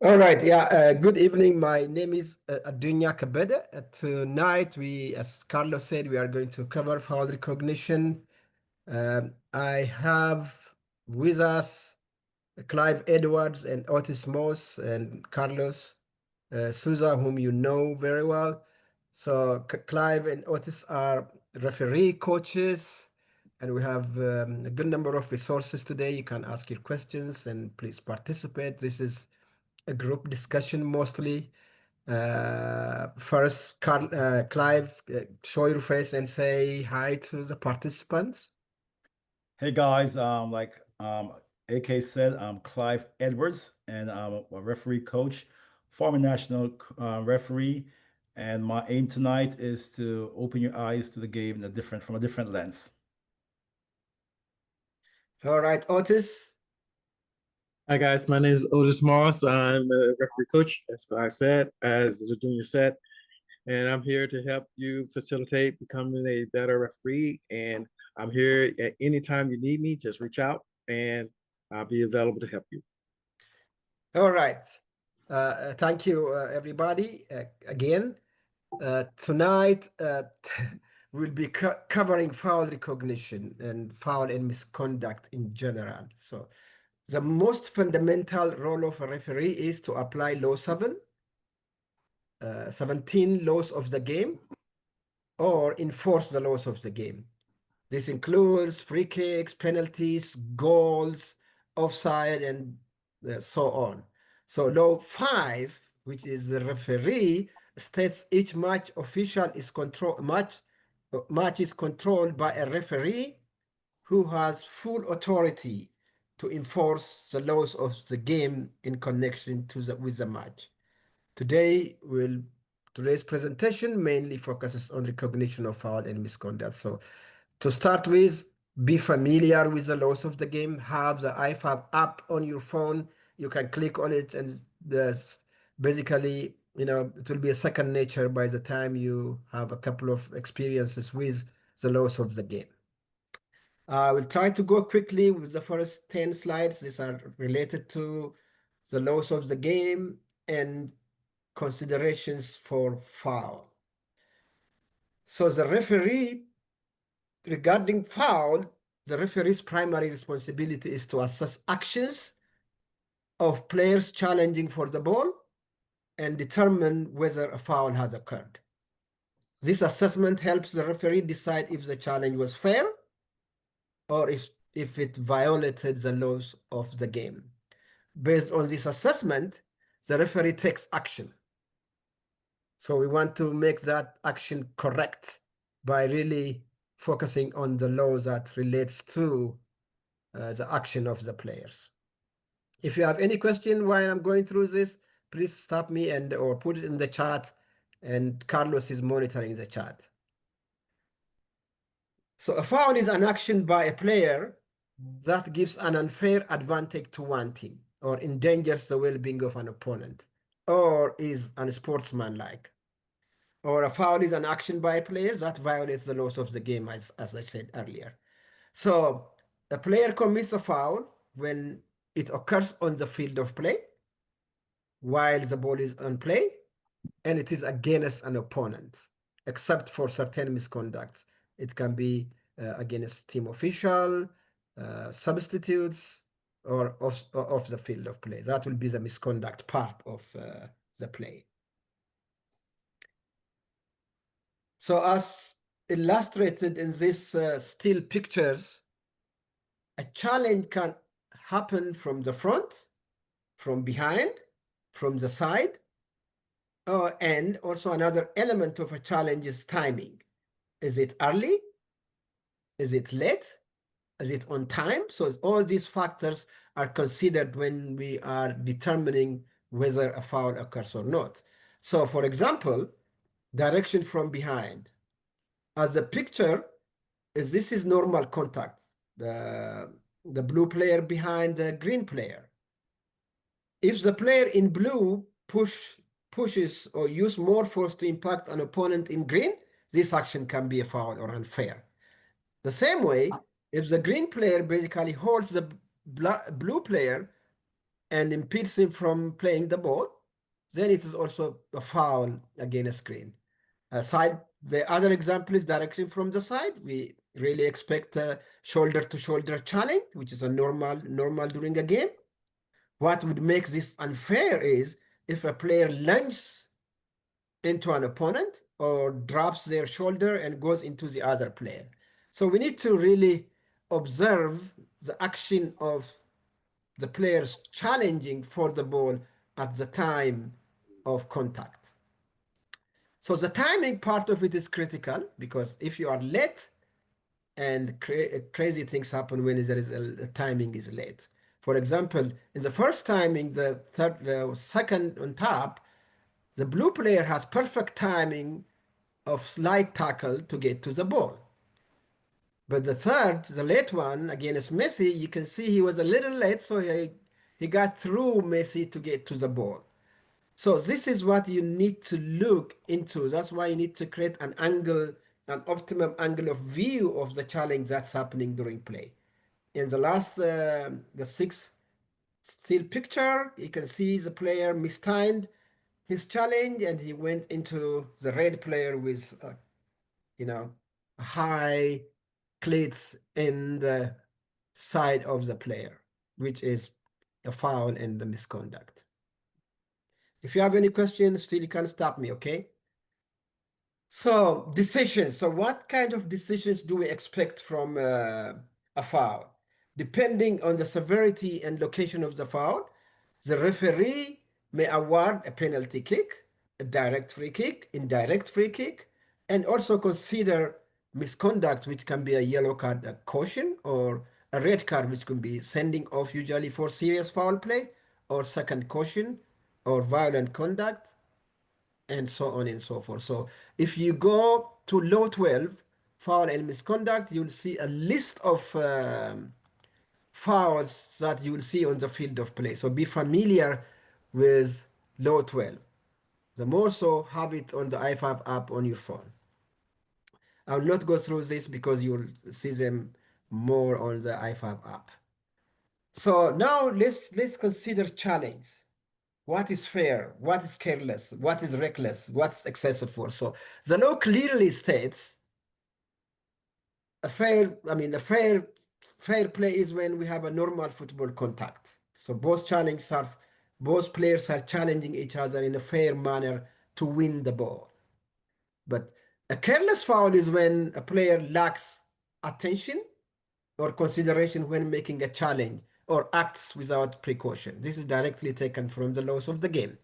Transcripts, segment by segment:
All right, yeah. Good evening. My name is Adugna Kebede. Tonight, as Carlos said, we are going to cover foul recognition. I have with us Clive Edwards and Otis Moss and Carlos Souza, whom you know very well. So Clive and Otis are referee coaches, and we have a good number of resources today. You can ask your questions and please participate. This is a group discussion mostly. First, Clive, show your face and say hi to the participants. Hey guys, AK said, I'm Clive Edwards, and I'm a referee coach, former national referee, and my aim tonight is to open your eyes to the game from a different lens. All right, Otis. Hi guys, my name is Otis Moss. I'm a referee coach, as I said, as a junior set, and I'm here to help you facilitate becoming a better referee. And I'm here at any time you need me. Just reach out, and I'll be available to help you. All right. Thank you, everybody. Again, tonight we'll be covering foul recognition and foul and misconduct in general. So, the most fundamental role of a referee is to apply Law 17 laws of the game, or enforce the laws of the game. This includes free kicks, penalties, goals, offside, and so on. So Law 5, which is the referee, states each match is controlled by a referee who has full authority to enforce the laws of the game in connection with the match. Today's presentation mainly focuses on recognition of foul and misconduct. So to start with, be familiar with the laws of the game. Have the IFAB app on your phone. You can click on it, and basically, it will be a second nature by the time you have a couple of experiences with the laws of the game. I will try to go quickly with the first 10 slides. These are related to the laws of the game and considerations for foul. So regarding foul, the referee's primary responsibility is to assess actions of players challenging for the ball and determine whether a foul has occurred. This assessment helps the referee decide if the challenge was fair or if it violated the laws of the game. Based on this assessment, the referee takes action. So we want to make that action correct by really focusing on the law that relates to the action of the players. If you have any question while I'm going through this, please stop me or put it in the chat, and Carlos is monitoring the chat. So a foul is an action by a player that gives an unfair advantage to one team or endangers the well-being of an opponent or is unsportsmanlike. Or a foul is an action by a player that violates the laws of the game, as I said earlier. So a player commits a foul when it occurs on the field of play while the ball is on play, and it is against an opponent, except for certain misconducts. It can be against team official, substitutes, or off the field of play. That will be the misconduct part of the play. So as illustrated in these still pictures, a challenge can happen from the front, from behind, from the side, and also another element of a challenge is timing. Is it early? Is it late? Is it on time? So all these factors are considered when we are determining whether a foul occurs or not. So for example, direction from behind. As the picture this is normal contact. The blue player behind the green player. If the player in blue pushes or use more force to impact an opponent in green, this action can be a foul or unfair. The same way, if the green player basically holds the blue player and impedes him from playing the ball, then it is also a foul against screen. The other example is direction from the side. We really expect a shoulder-to-shoulder challenge, which is a normal during a game. What would make this unfair is if a player lunges into an opponent or drops their shoulder and goes into the other player. So we need to really observe the action of the players challenging for the ball at the time of contact. So the timing part of it is critical, because if you are late, and crazy things happen when there is a timing is late. For example, in the first timing, the second on top, the blue player has perfect timing of slight tackle to get to the ball. But the third, the late one against Messi, you can see he was a little late, so he got through Messi to get to the ball. So this is what you need to look into. That's why you need to create an angle, an optimum angle of view of the challenge that's happening during play. In the last, the sixth still picture, you can see the player mistimed his challenge and he went into the red player with, high cleats in the side of the player, which is a foul and the misconduct. If you have any questions, still you can stop me, okay? So decisions. So what kind of decisions do we expect from a foul? Depending on the severity and location of the foul, the referee may award a penalty kick, a direct free kick, indirect free kick, and also consider misconduct, which can be a yellow card, a caution, or a red card, which can be sending off usually for serious foul play, or second caution, or violent conduct, and so on and so forth. So if you go to law 12, foul and misconduct, you'll see a list of fouls that you will see on the field of play. So be familiar with law 12. The more so, have it on the i5 app on your phone. I will not go through this because you'll see them more on the i5 app. So now let's consider challenge. What is fair? What is careless? What is reckless? What's excessive force? So the law clearly states a fair play is when we have a normal football contact. So both players are challenging each other in a fair manner to win the ball. But a careless foul is when a player lacks attention or consideration when making a challenge or acts without precaution. This is directly taken from the laws of the game.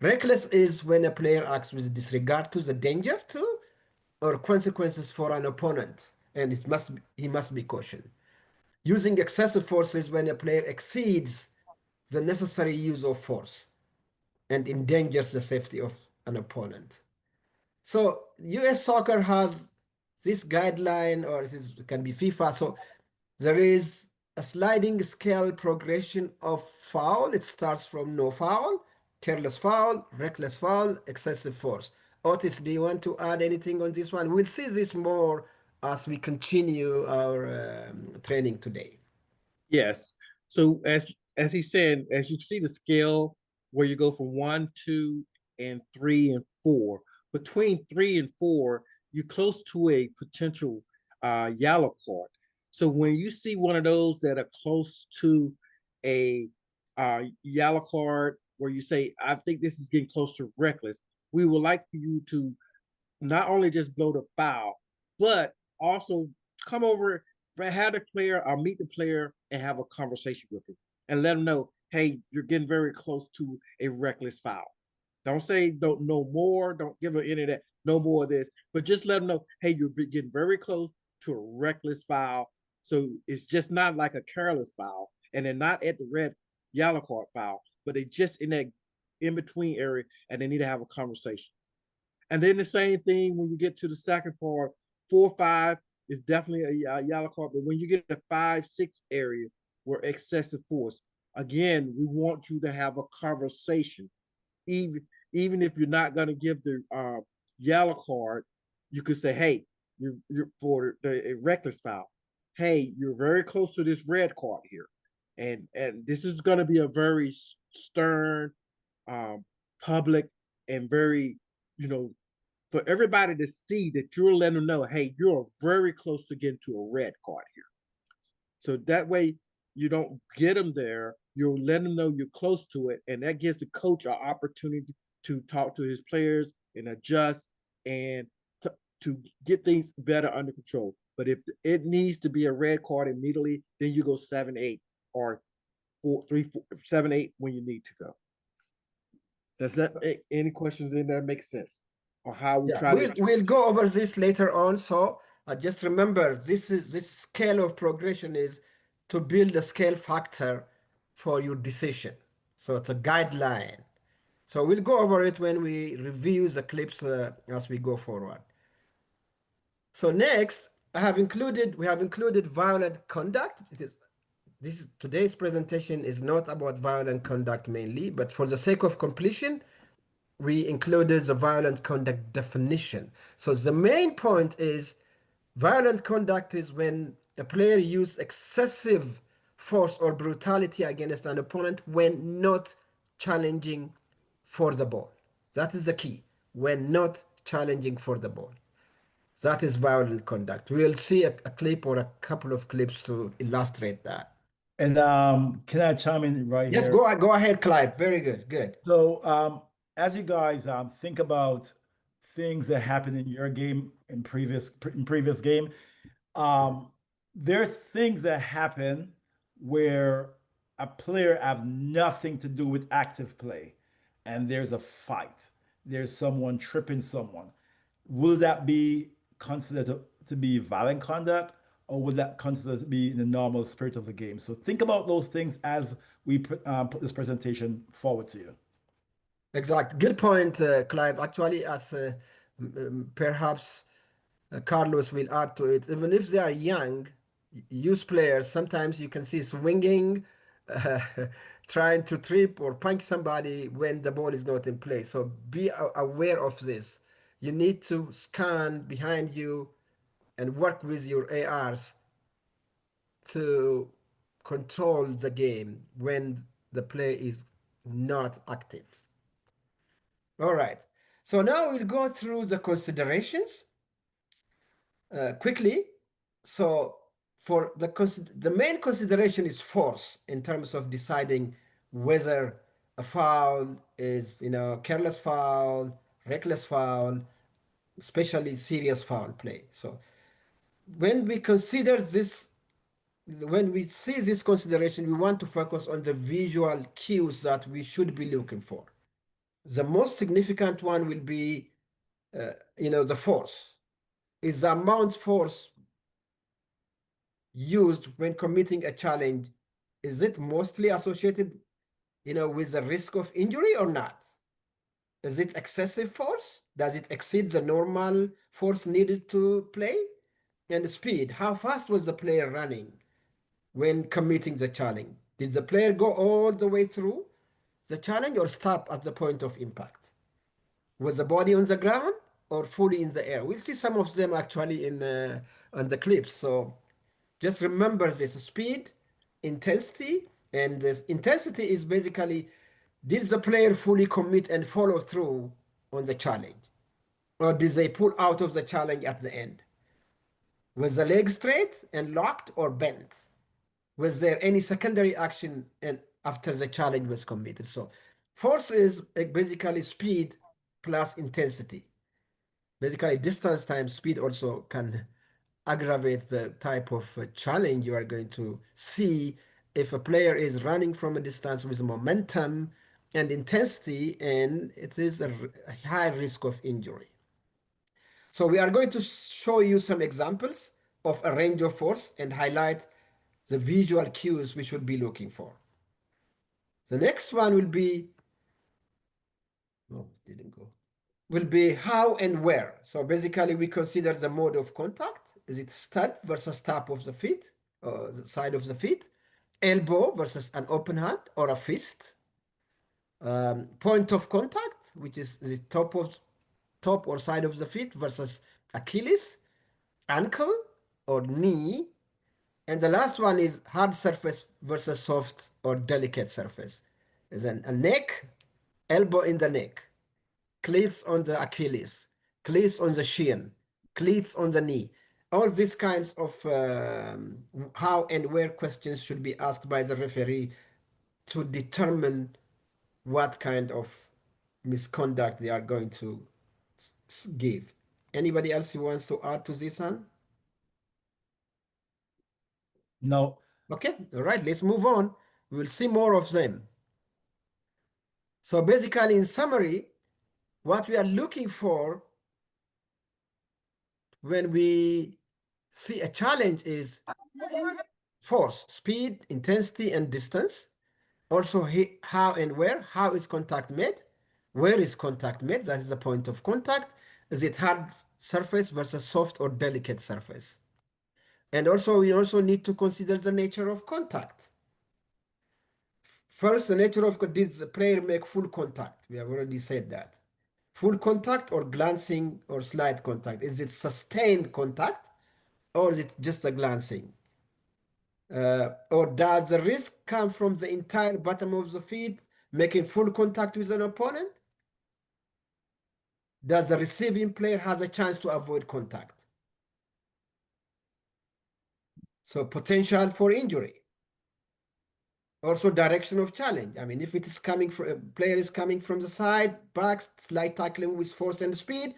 Reckless is when a player acts with disregard to the danger to or consequences for an opponent, and he must be cautioned. Using excessive force is when a player exceeds the necessary use of force and endangers the safety of an opponent. So US soccer has this guideline, or this can be FIFA. So there is a sliding scale progression of foul. It starts from no foul, careless foul, reckless foul, excessive force. Otis, do you want to add anything on this one? We'll see this more as we continue our training today. Yes. So as he said, as you see the scale where you go from 1, 2, and 3 and 4, between 3 and 4, you're close to a potential yellow card. So when you see one of those that are close to a yellow card, where you say, I think this is getting close to reckless, we would like for you to not only just blow the foul, but also come over, have the player or meet the player and have a conversation with him and let him know, hey, you're getting very close to a reckless foul. Don't say don't know more, don't give him any of that, no more of this, but just let him know, hey, you're getting very close to a reckless foul. So it's just not like a careless foul, and they're not at the red yellow card foul, but they just in that in between area, and they need to have a conversation. And then the same thing when you get to the second part, 4, 5 is definitely a yellow card. But when you get to 5, 6 area where excessive force, again, we want you to have a conversation. Even if you're not going to give the yellow card, you could say, hey, you're for the reckless foul. Hey, you're very close to this red card here. And this is going to be a very stern, um, public, and very, you know, for everybody to see that you're letting them know, hey, you're very close to getting to a red card here. So that way you don't get them there. You're letting them know you're close to it, and that gives the coach an opportunity to talk to his players and adjust and to get things better under control. But if it needs to be a red card immediately, then you go 7-8 or 4-3-4-7-8 when you need to go. Does that any questions in that make sense? Or how we Yeah, try to we'll go over this later on. So just remember, this scale of progression is to build a scale factor for your decision. So it's a guideline. So we'll go over it when we review the clips as we go forward. So next, we have included violent conduct. Today's presentation is not about violent conduct mainly, but for the sake of completion, we included the violent conduct definition. So the main point is violent conduct is when a player uses excessive force or brutality against an opponent when not challenging for the ball. That is the key. When not challenging for the ball. That is violent conduct. We'll see a clip or a couple of clips to illustrate that. And can I chime in right Yes, here? go ahead, Clive. Very good. Good. So, as you guys think about things that happened in your game in previous game, um, there's things that happen where a player have nothing to do with active play, and there's a fight. There's someone tripping someone. Will that be considered to be violent conduct, or would that consider to be in the normal spirit of the game? So think about those things as we put this presentation forward to you. Exact. Good point, Clive. Actually, as perhaps Carlos will add to it, even if they are young, youth players, sometimes you can see swinging, uh, trying to trip or punch somebody when the ball is not in play. So be aware of this. You need to scan behind you and work with your ARs to control the game when the play is not active. All right. So now we'll go through the considerations quickly. So for the main consideration is force in terms of deciding whether a foul is, careless foul, reckless foul, especially serious foul play. So when we consider this, when we see this consideration, we want to focus on the visual cues that we should be looking for. The most significant one will be, the force. Is the amount force used when committing a challenge, is it mostly associated, with the risk of injury or not? Is it excessive force? Does it exceed the normal force needed to play? And speed, how fast was the player running when committing the challenge? Did the player go all the way through the challenge or stop at the point of impact? Was the body on the ground or fully in the air? We'll see some of them actually on the clips. So just remember this speed, intensity, and this intensity is basically, did the player fully commit and follow through on the challenge? Or did they pull out of the challenge at the end? Was the leg straight and locked or bent? Was there any secondary action and after the challenge was committed? So force is basically speed plus intensity. Basically, distance times speed also can aggravate the type of challenge you are going to see if a player is running from a distance with momentum and intensity, and it is a high risk of injury. So we are going to show you some examples of a range of force and highlight the visual cues we should be looking for. The next one will be, no, it didn't go, will be how and where. So basically we consider the mode of contact. Is it stud versus top of the feet, or the side of the feet? Elbow versus an open hand or a fist? Point of contact, which is the top or side of the feet versus Achilles, ankle or knee, And the last one is hard surface versus soft or delicate surface. Is a neck, elbow in the neck, cleats on the Achilles, cleats on the shin, cleats on the knee. All these kinds of how and where questions should be asked by the referee to determine what kind of misconduct they are going to give. Anybody else who wants to add to this one? No. Okay, all right, let's move on. We will see more of them. So basically, in summary, what we are looking for when we see a challenge is force, speed, intensity, and distance. Also, how and where. How is contact made? Where is contact made? That is the point of contact. Is it hard surface versus soft or delicate surface? And also, we also need to consider the nature of contact. First, the nature of did the player make full contact? We have already said that. Full contact or glancing or slight contact? Is it sustained contact or is it just a glancing? Or does the risk come from the entire bottom of the feet making full contact with an opponent? Does the receiving player has a chance to avoid contact? So potential for injury. Also direction of challenge. I mean, if it is coming from a player is coming from the side, back, slight tackling with force and speed,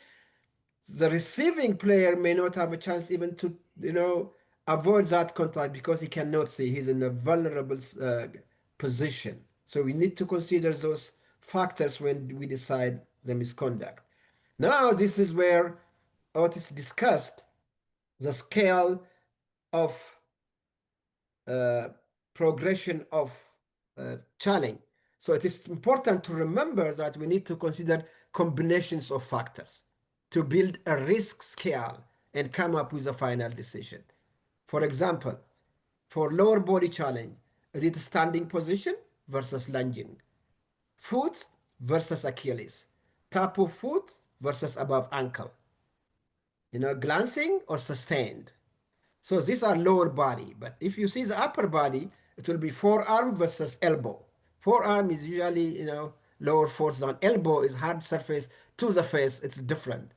the receiving player may not have a chance even to, avoid that contact because he cannot see. He's in a vulnerable position. So we need to consider those factors when we decide the misconduct. Now, this is where Otis discussed the scale of progression of challenge. So it is important to remember that we need to consider combinations of factors to build a risk scale and come up with a final decision. For example, for lower body challenge, is it standing position versus lunging? Foot versus Achilles? Top of foot versus above ankle? Glancing or sustained? So these are lower body, but if you see the upper body, it will be forearm versus elbow. Forearm is usually, lower force than elbow is hard surface to the face. It's different.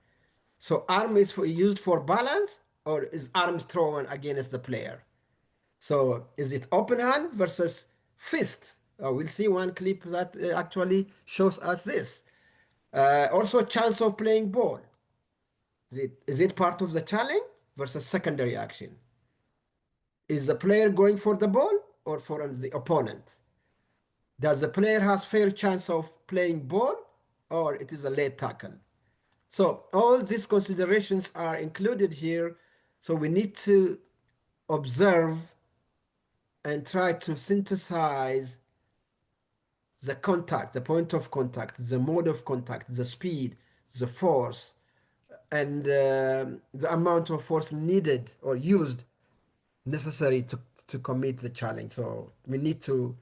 So arm is used for balance or is arm thrown against the player? So is it open hand versus fist? We'll see one clip that actually shows us this. Also chance of playing ball. Is it part of the challenge versus secondary action? Is the player going for the ball or for the opponent? Does the player has fair chance of playing ball or it is a late tackle? So all these considerations are included here. So we need to observe and try to synthesize the contact, the point of contact, the mode of contact, the speed, the force, and the amount of force needed or used necessary to commit the challenge. So we need to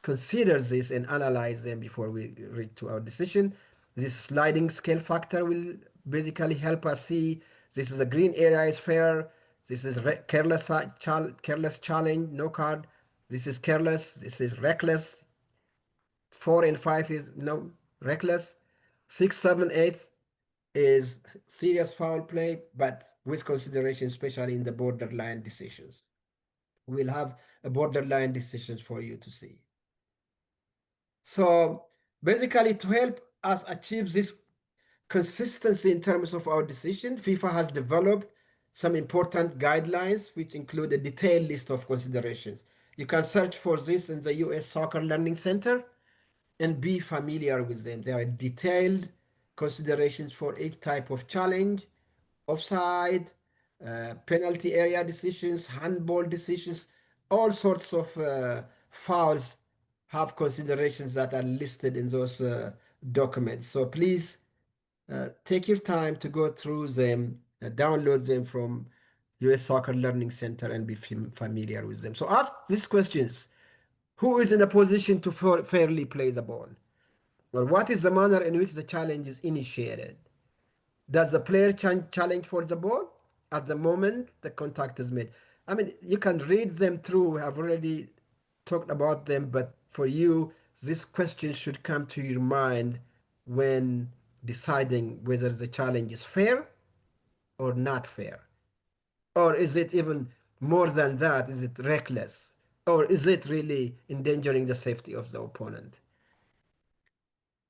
consider this and analyze them before we reach to our decision. This sliding scale factor will basically help us see this is a green area is fair, this is careless challenge, no card, this is careless, this is reckless, 4 and 5 is reckless, 6, 7, 8 is serious foul play, but with consideration, especially in the borderline decisions. We'll have a borderline decisions for you to see. So basically, to help us achieve this consistency in terms of our decision, FIFA has developed some important guidelines, which include a detailed list of considerations. You can search for this in the US Soccer Learning Center and be familiar with them. There are detailed considerations for each type of challenge, offside, penalty area decisions, handball decisions, all sorts of fouls have considerations that are listed in those documents. So please take your time to go through them, download them from US Soccer Learning Center and be familiar with them. So ask these questions. Who is in a position to fairly play the ball? Or what is the manner in which the challenge is initiated? Does the player challenge for the ball at the moment the contact is made? I mean, you can read them through. I've already talked about them, but for you, this question should come to your mind when deciding whether the challenge is fair or not fair. Or is it even more than that? Is it reckless? Or is it really endangering the safety of the opponent?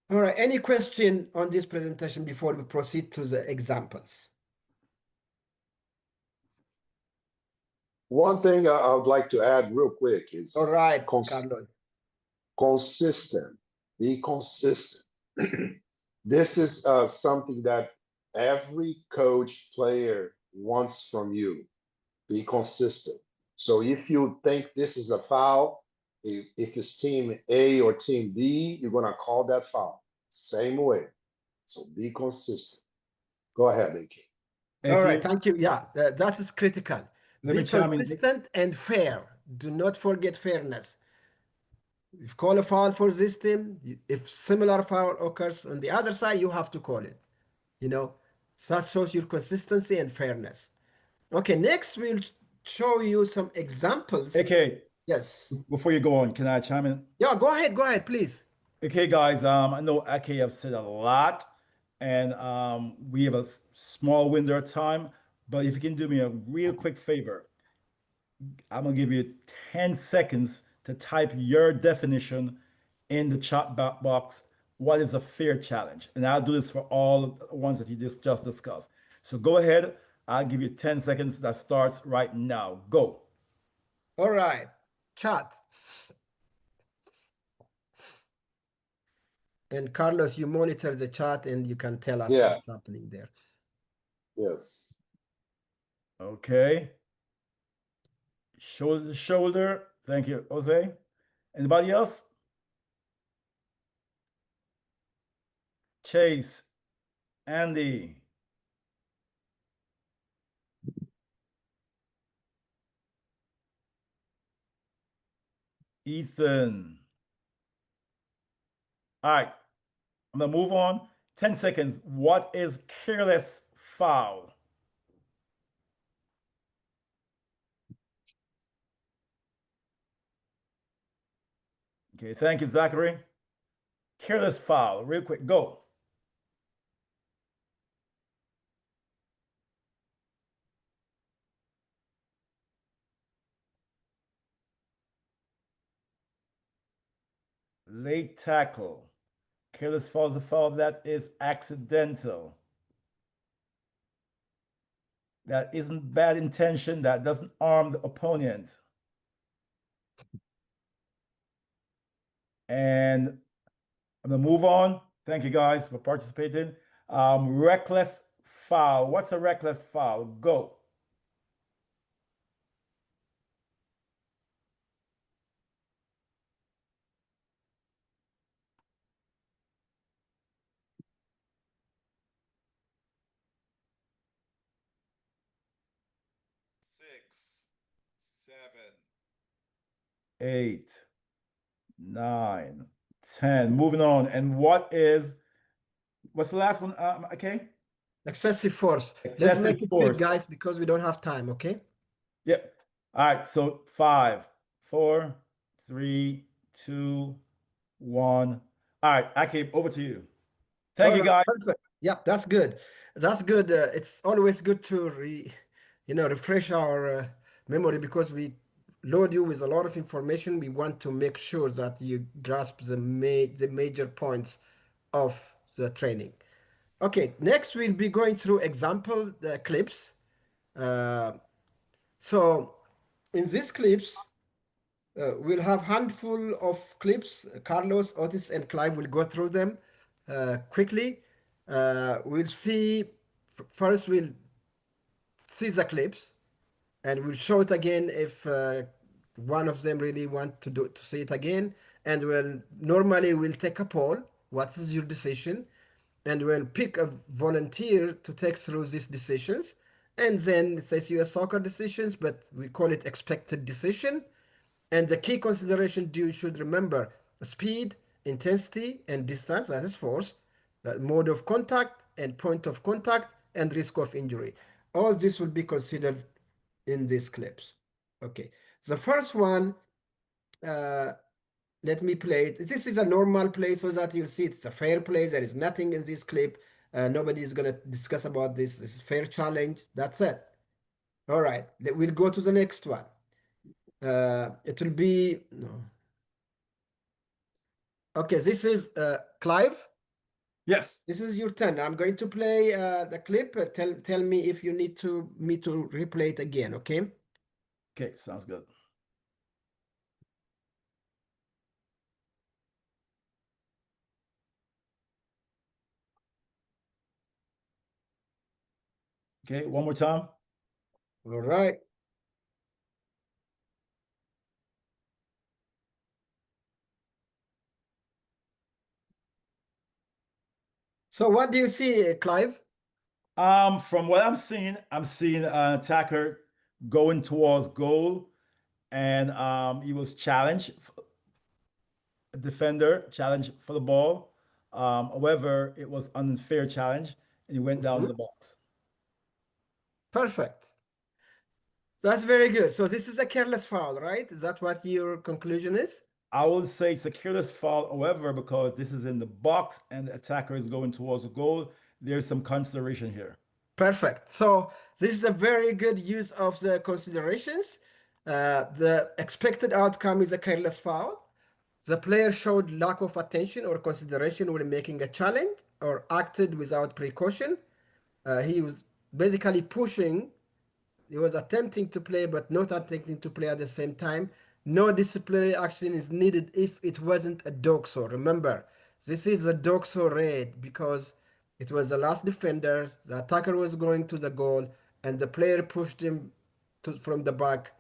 All right, any question on this presentation before we proceed to the examples? One thing I would like to add real quick All is right, Carlos. consistent. Be consistent. This is something that every coach player wants from you. Be consistent. So if you think this is a foul, if it's team A or team B, you're going to call that foul. Same way. So be consistent. Go ahead, AK. All right, AK, thank you. Yeah, that is critical. let Be me chime in. consistent and fair. Do not forget fairness. If call a foul for this team, if similar foul occurs on the other side, you have to call it. You know, so that shows your consistency and fairness. Okay, next we'll show you some examples. AK, Yes. before you go on, can I chime in? Yeah, go ahead, please. Okay, guys, I know AK have said a lot, and we have a small window of time, but if you can do me a real quick favor, I'm gonna give you 10 seconds to type your definition in the chat box. What is a fair challenge? And I'll do this for all the ones that you just discussed. So go ahead. I'll give you 10 seconds. That starts right now. Go. All right, chat. And Carlos, you monitor the chat and you can tell us Yeah. what's happening there. Yes. Okay. Shoulder to shoulder. Thank you, Jose. Anybody else? Chase, Andy, Ethan. All right, I'm gonna move on. 10 seconds. What is careless foul? Okay, thank you, Zachary. Careless foul, real quick, go. Late tackle. Careless foul is a foul that is accidental. That isn't bad intention, that doesn't harm the opponent. And I'm gonna move on. Thank you guys for participating. Reckless foul. What's a reckless foul? Go. Six, seven, 8, 9, 10. Moving on. And what's the last one? Okay. Excessive force. Let's Excessive make it quick, force. guys, because we don't have time, okay? Yep. All right. So 5, 4, 3, 2, 1. All right. Okay. Over to you. Thank All you, right, guys. perfect. Yeah, that's good. That's good. It's always good to refresh our memory because we load you with a lot of information. We want to make sure that you grasp the major points of the training. Okay, next we'll be going through example clips. Uh, so in these clips, we'll have handful of clips. Carlos, Otis, and Clive will go through them quickly. We'll see. First, we'll see the clips, and we'll show it again if one of them really want to see it again. And we'll take a poll. What is your decision? And we'll pick a volunteer to take through these decisions. And then it says US soccer decisions, but we call it expected decision. And the key consideration you should remember speed, intensity, and distance, that is force, mode of contact and point of contact, and risk of injury. All this will be considered in these clips. Okay. The first one, let me play it. This is a normal play so that you'll see it's a fair play. There is nothing in this clip. Nobody is going to discuss about this. This is fair challenge. That's it. All right. We'll go to the next one. It will be, no. Okay, this is Clive. Yes. This is your turn. I'm going to play the clip. Tell me if you need me to replay it again, okay? Okay, sounds good. Okay, one more time. All right. So what do you see, Clive? From what I'm seeing an attacker going towards goal, and he was challenged, a defender challenged for the ball. However, it was an unfair challenge, and he went down in Mhm. the box. Perfect. That's very good. So this is a careless foul, right? Is that what your conclusion is? I would say it's a careless foul, however, because this is in the box and the attacker is going towards the goal, there's some consideration here. Perfect. So this is a very good use of the considerations. The expected outcome is a careless foul. The player showed lack of attention or consideration when making a challenge or acted without precaution. He was basically pushing. He was attempting to play, but not attempting to play at the same time. No disciplinary action is needed if it wasn't a doxo. Remember, this is a doxo raid because it was the last defender. The attacker was going to the goal, and the player pushed him from the back,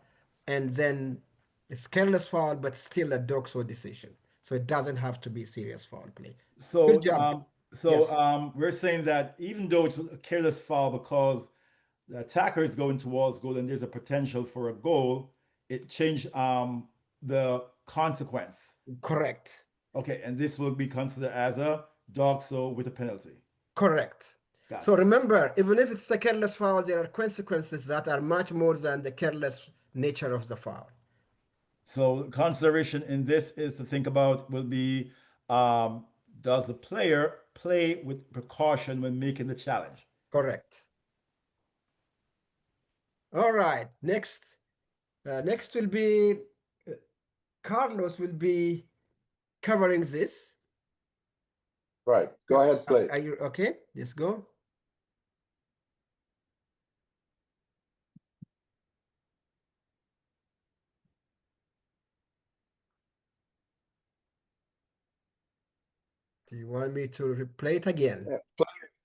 and then it's careless foul, but still a doxo decision. So it doesn't have to be serious foul play. Good So, job. Yes, we're saying that even though it's a careless foul because the attacker is going towards goal and there's a potential for a goal, it changed the consequence. correct. Okay, and this will be considered as a dog so with a penalty. Correct. So Gotcha. remember, even if it's a careless foul, there are consequences that are much more than the careless nature of the foul. So consideration in this is to think about will be um, does the player play with precaution when making the challenge? Correct. All right. Next, next will be Carlos will be covering this. Right. Go ahead, play. Are you okay? Let's go. Do you want me to replay it again? Yeah,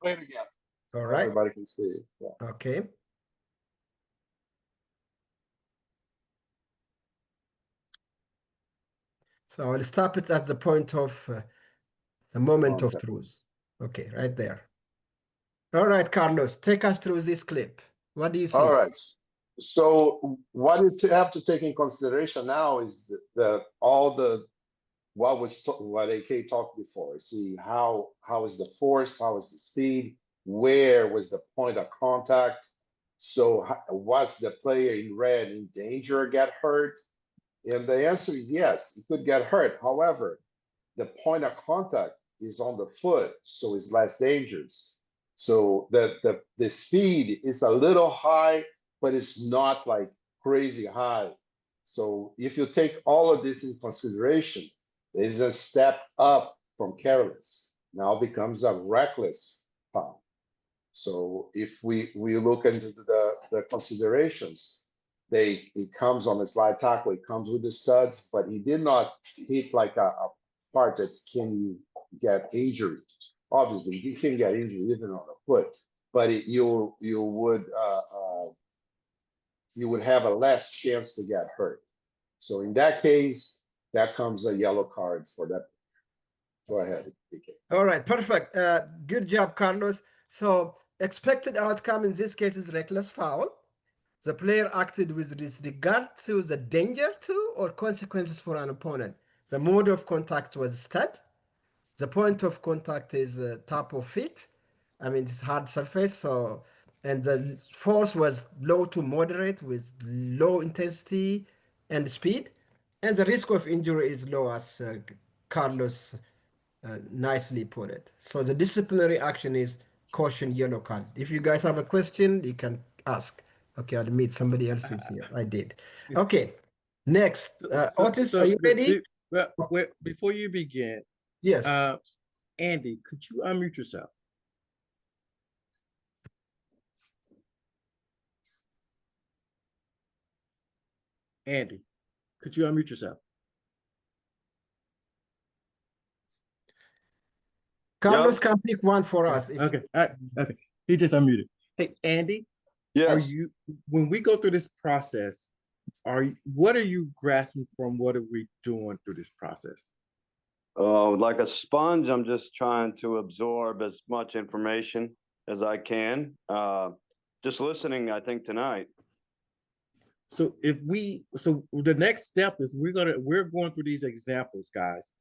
play it again so All right. everybody can see it. Yeah. Okay. So I'll stop it at the point of the moment of Okay. truth. Okay, right there. All right, Carlos, take us through this clip. What do you All see? right. So what you have to take in consideration now is the all the what AK talked before. See how is the force, how is the speed, where was the point of contact. So was the player in red in danger or get hurt? And the answer is yes, he could get hurt. However, the point of contact is on the foot, so it's less dangerous. So the speed is a little high, but it's not like crazy high. So if you take all of this in consideration, there's a step up from careless. Now becomes a reckless foul. So if we look into the considerations, it comes on a slide tackle, it comes with the studs, but he did not hit like a part that can get injury. Obviously, you can get injury even on a foot, but you would have a less chance to get hurt. So in that case, that comes a yellow card for that. Go ahead, PK. All right, perfect. Good job, Carlos. So expected outcome in this case is reckless foul. The player acted with disregard to the danger to or consequences for an opponent. The mode of contact was stud. The point of contact is top of feet. I mean, it's hard surface, so and the force was low to moderate with low intensity and speed, and the risk of injury is low, as Carlos nicely put it. So the disciplinary action is caution, yellow card. If you guys have a question, you can ask. Okay, I'll meet somebody else is here. I did. Okay, next. Otis, are you ready? Well, before you begin, Yes. Andy, could you unmute yourself? Andy, could you unmute yourself? Carlos can pick one for us. Okay. Okay. He just unmuted. Hey, Andy, are Yes. you, when we go through this process, what are you grasping from what are we doing through this process? Like a sponge, I'm just trying to absorb as much information as I can. Just listening, I think, tonight. So so the next step is we're going through these examples, guys,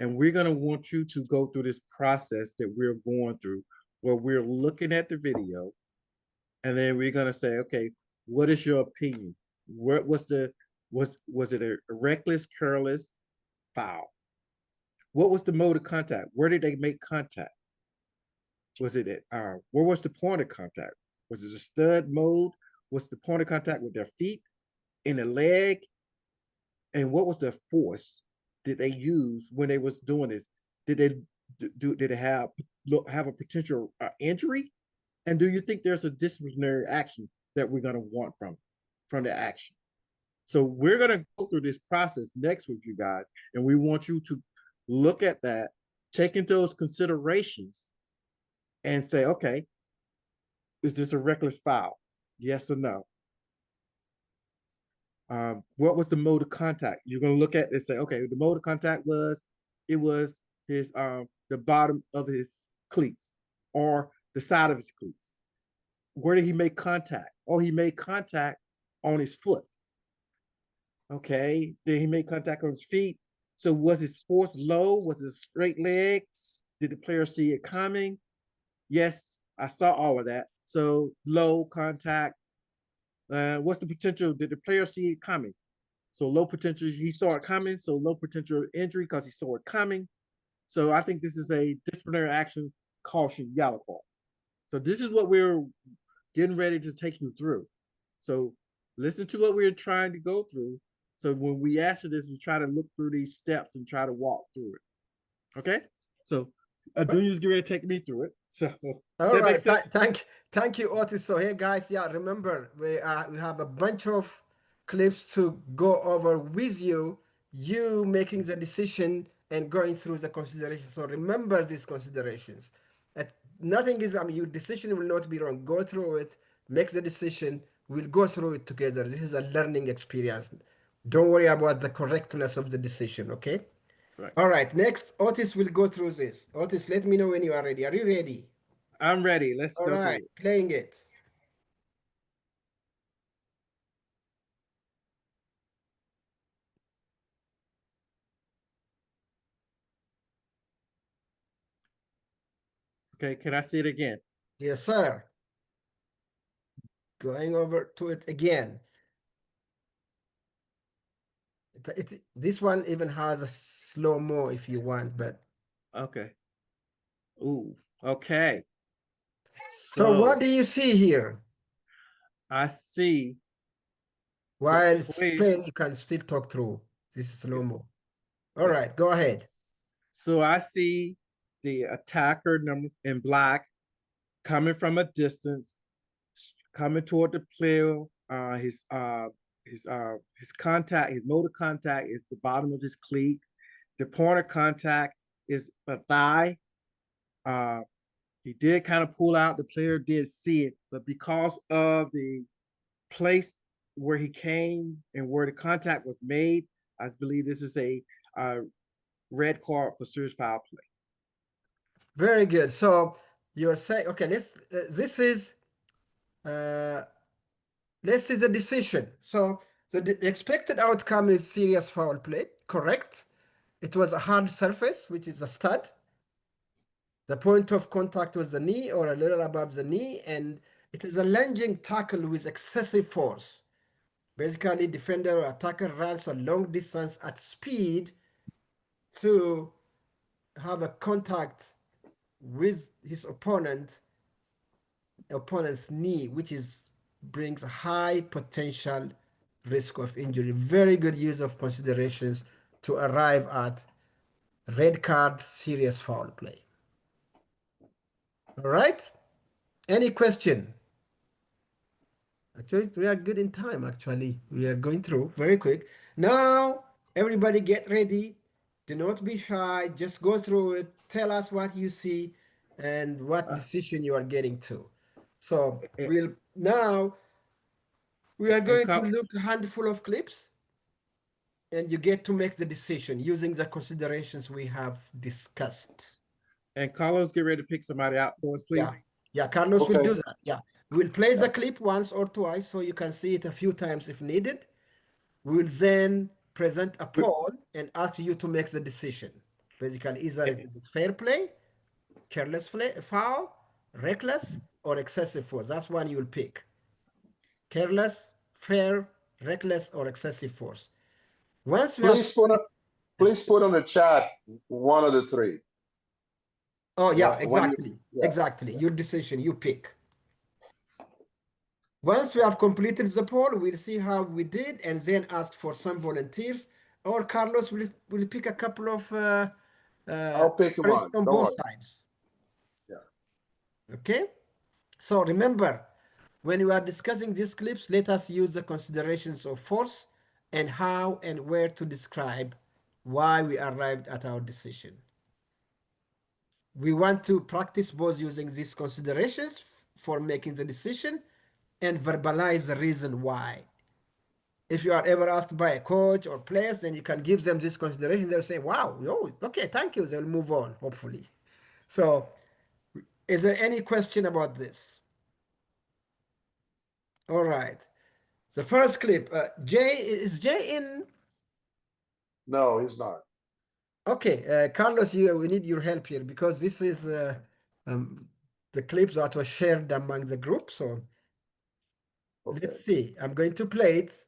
and we're gonna want you to go through this process that we're going through, where we're looking at the video, and then we're gonna say, okay, what is your opinion? Was it a reckless, careless foul? What was the mode of contact? Where did they make contact? Was it where was the point of contact? Was it a stud mode? Was the point of contact with their feet, in the leg? And what was the force did they use when they was doing this? Did they have a potential injury? And do you think there's a disciplinary action that we're going to want from the action? So we're going to go through this process next with you guys, and we want you to look at that, take into those considerations, and say, okay, is this a reckless foul? Yes or no? What was the mode of contact? You're going to look at it and say, okay, the mode of contact was his the bottom of his cleats or the side of his cleats. Where did he make contact? Oh, he made contact on his foot. Okay, did he make contact on his feet? So was his force low? Was it a straight leg? Did the player see it coming? Yes, I saw all of that. So low contact. What's the potential? Did the player see it coming? So low potential, he saw it coming. So low potential injury because he saw it coming. So I think this is a disciplinary action, caution, yellow card. So this is what we're getting ready to take you through. So listen to what we're trying to go through. So when we answer this, we try to look through these steps and try to walk through it. Okay? So Adugna's going to take me through it. So All that right. makes sense. Thank you, Otis. So here, guys, yeah, remember we have a bunch of clips to go over with you. You making the decision and going through the considerations. So remember these considerations. Nothing is, your decision will not be wrong. Go through it, make the decision. We'll go through it together. This is a learning experience. Don't worry about the correctness of the decision, okay? Right. All right, next, Otis will go through this. Otis, let me know when you are ready. Are you ready? I'm ready. Let's All go right, through it. playing it. Okay, can I see it again? Yes, sir. Going over to it again. This one even has a slow-mo if you want, but. Okay. Ooh, okay. So what do you see here? I see While it's player. playing, you can still talk through. This is slow-mo. All Yes. right, go ahead. So I see the attacker number in black coming from a distance, coming toward the player. His contact, his mode of contact is the bottom of his cleat. The point of contact is the thigh. He did kind of pull out. The player did see it, but because of the place where he came and where the contact was made, I believe this is a red card for serious foul play. Very good. So you're saying, okay, this is the decision. So the expected outcome is serious foul play, correct? It was a hard surface, which is a stud. The point of contact was the knee or a little above the knee, and It is a lunging tackle with excessive force. Basically, defender or attacker runs a long distance at speed to have a contact with his opponent's knee, which brings a high potential risk of injury. Very good use of considerations to arrive at red card, serious foul play. All right. Any question? Actually, we are good in time. Actually, we are going through very quick. Now, everybody get ready. Do not be shy. Just go through it. Tell us what you see and what decision you are getting to. So we are going to look a handful of clips, and you get to make the decision using the considerations we have discussed. And Carlos, get ready to pick somebody out for us, please. Yeah, Carlos will Okay. do that. Yeah, we'll play the clip once or twice so you can see it a few times if needed. We'll then present a poll and ask you to make the decision. Basically, is it fair play, careless foul, reckless, or excessive force? That's one you'll pick. Careless, fair, reckless, or excessive force. Once you Please put on the chat one of the three. Oh, yeah, When exactly. yeah. Exactly. Your decision, you pick. Once we have completed the poll, we'll see how we did and then ask for some volunteers. Or Carlos will pick a couple of I'll pick one. on Don't both worry. sides. Yeah. Okay? So remember, when we are discussing these clips, let us use the considerations of force and how and where to describe why we arrived at our decision. We want to practice both using these considerations for making the decision and verbalize the reason why. If you are ever asked by a coach or players, then you can give them this consideration. They'll say, wow, okay, thank you. They'll move on, hopefully. So is there any question about this? All right. The first clip, is Jay in? No, he's not. Okay, Carlos, we need your help here because this is the clips that were shared among the group. So Okay. let's see. I'm going to play it.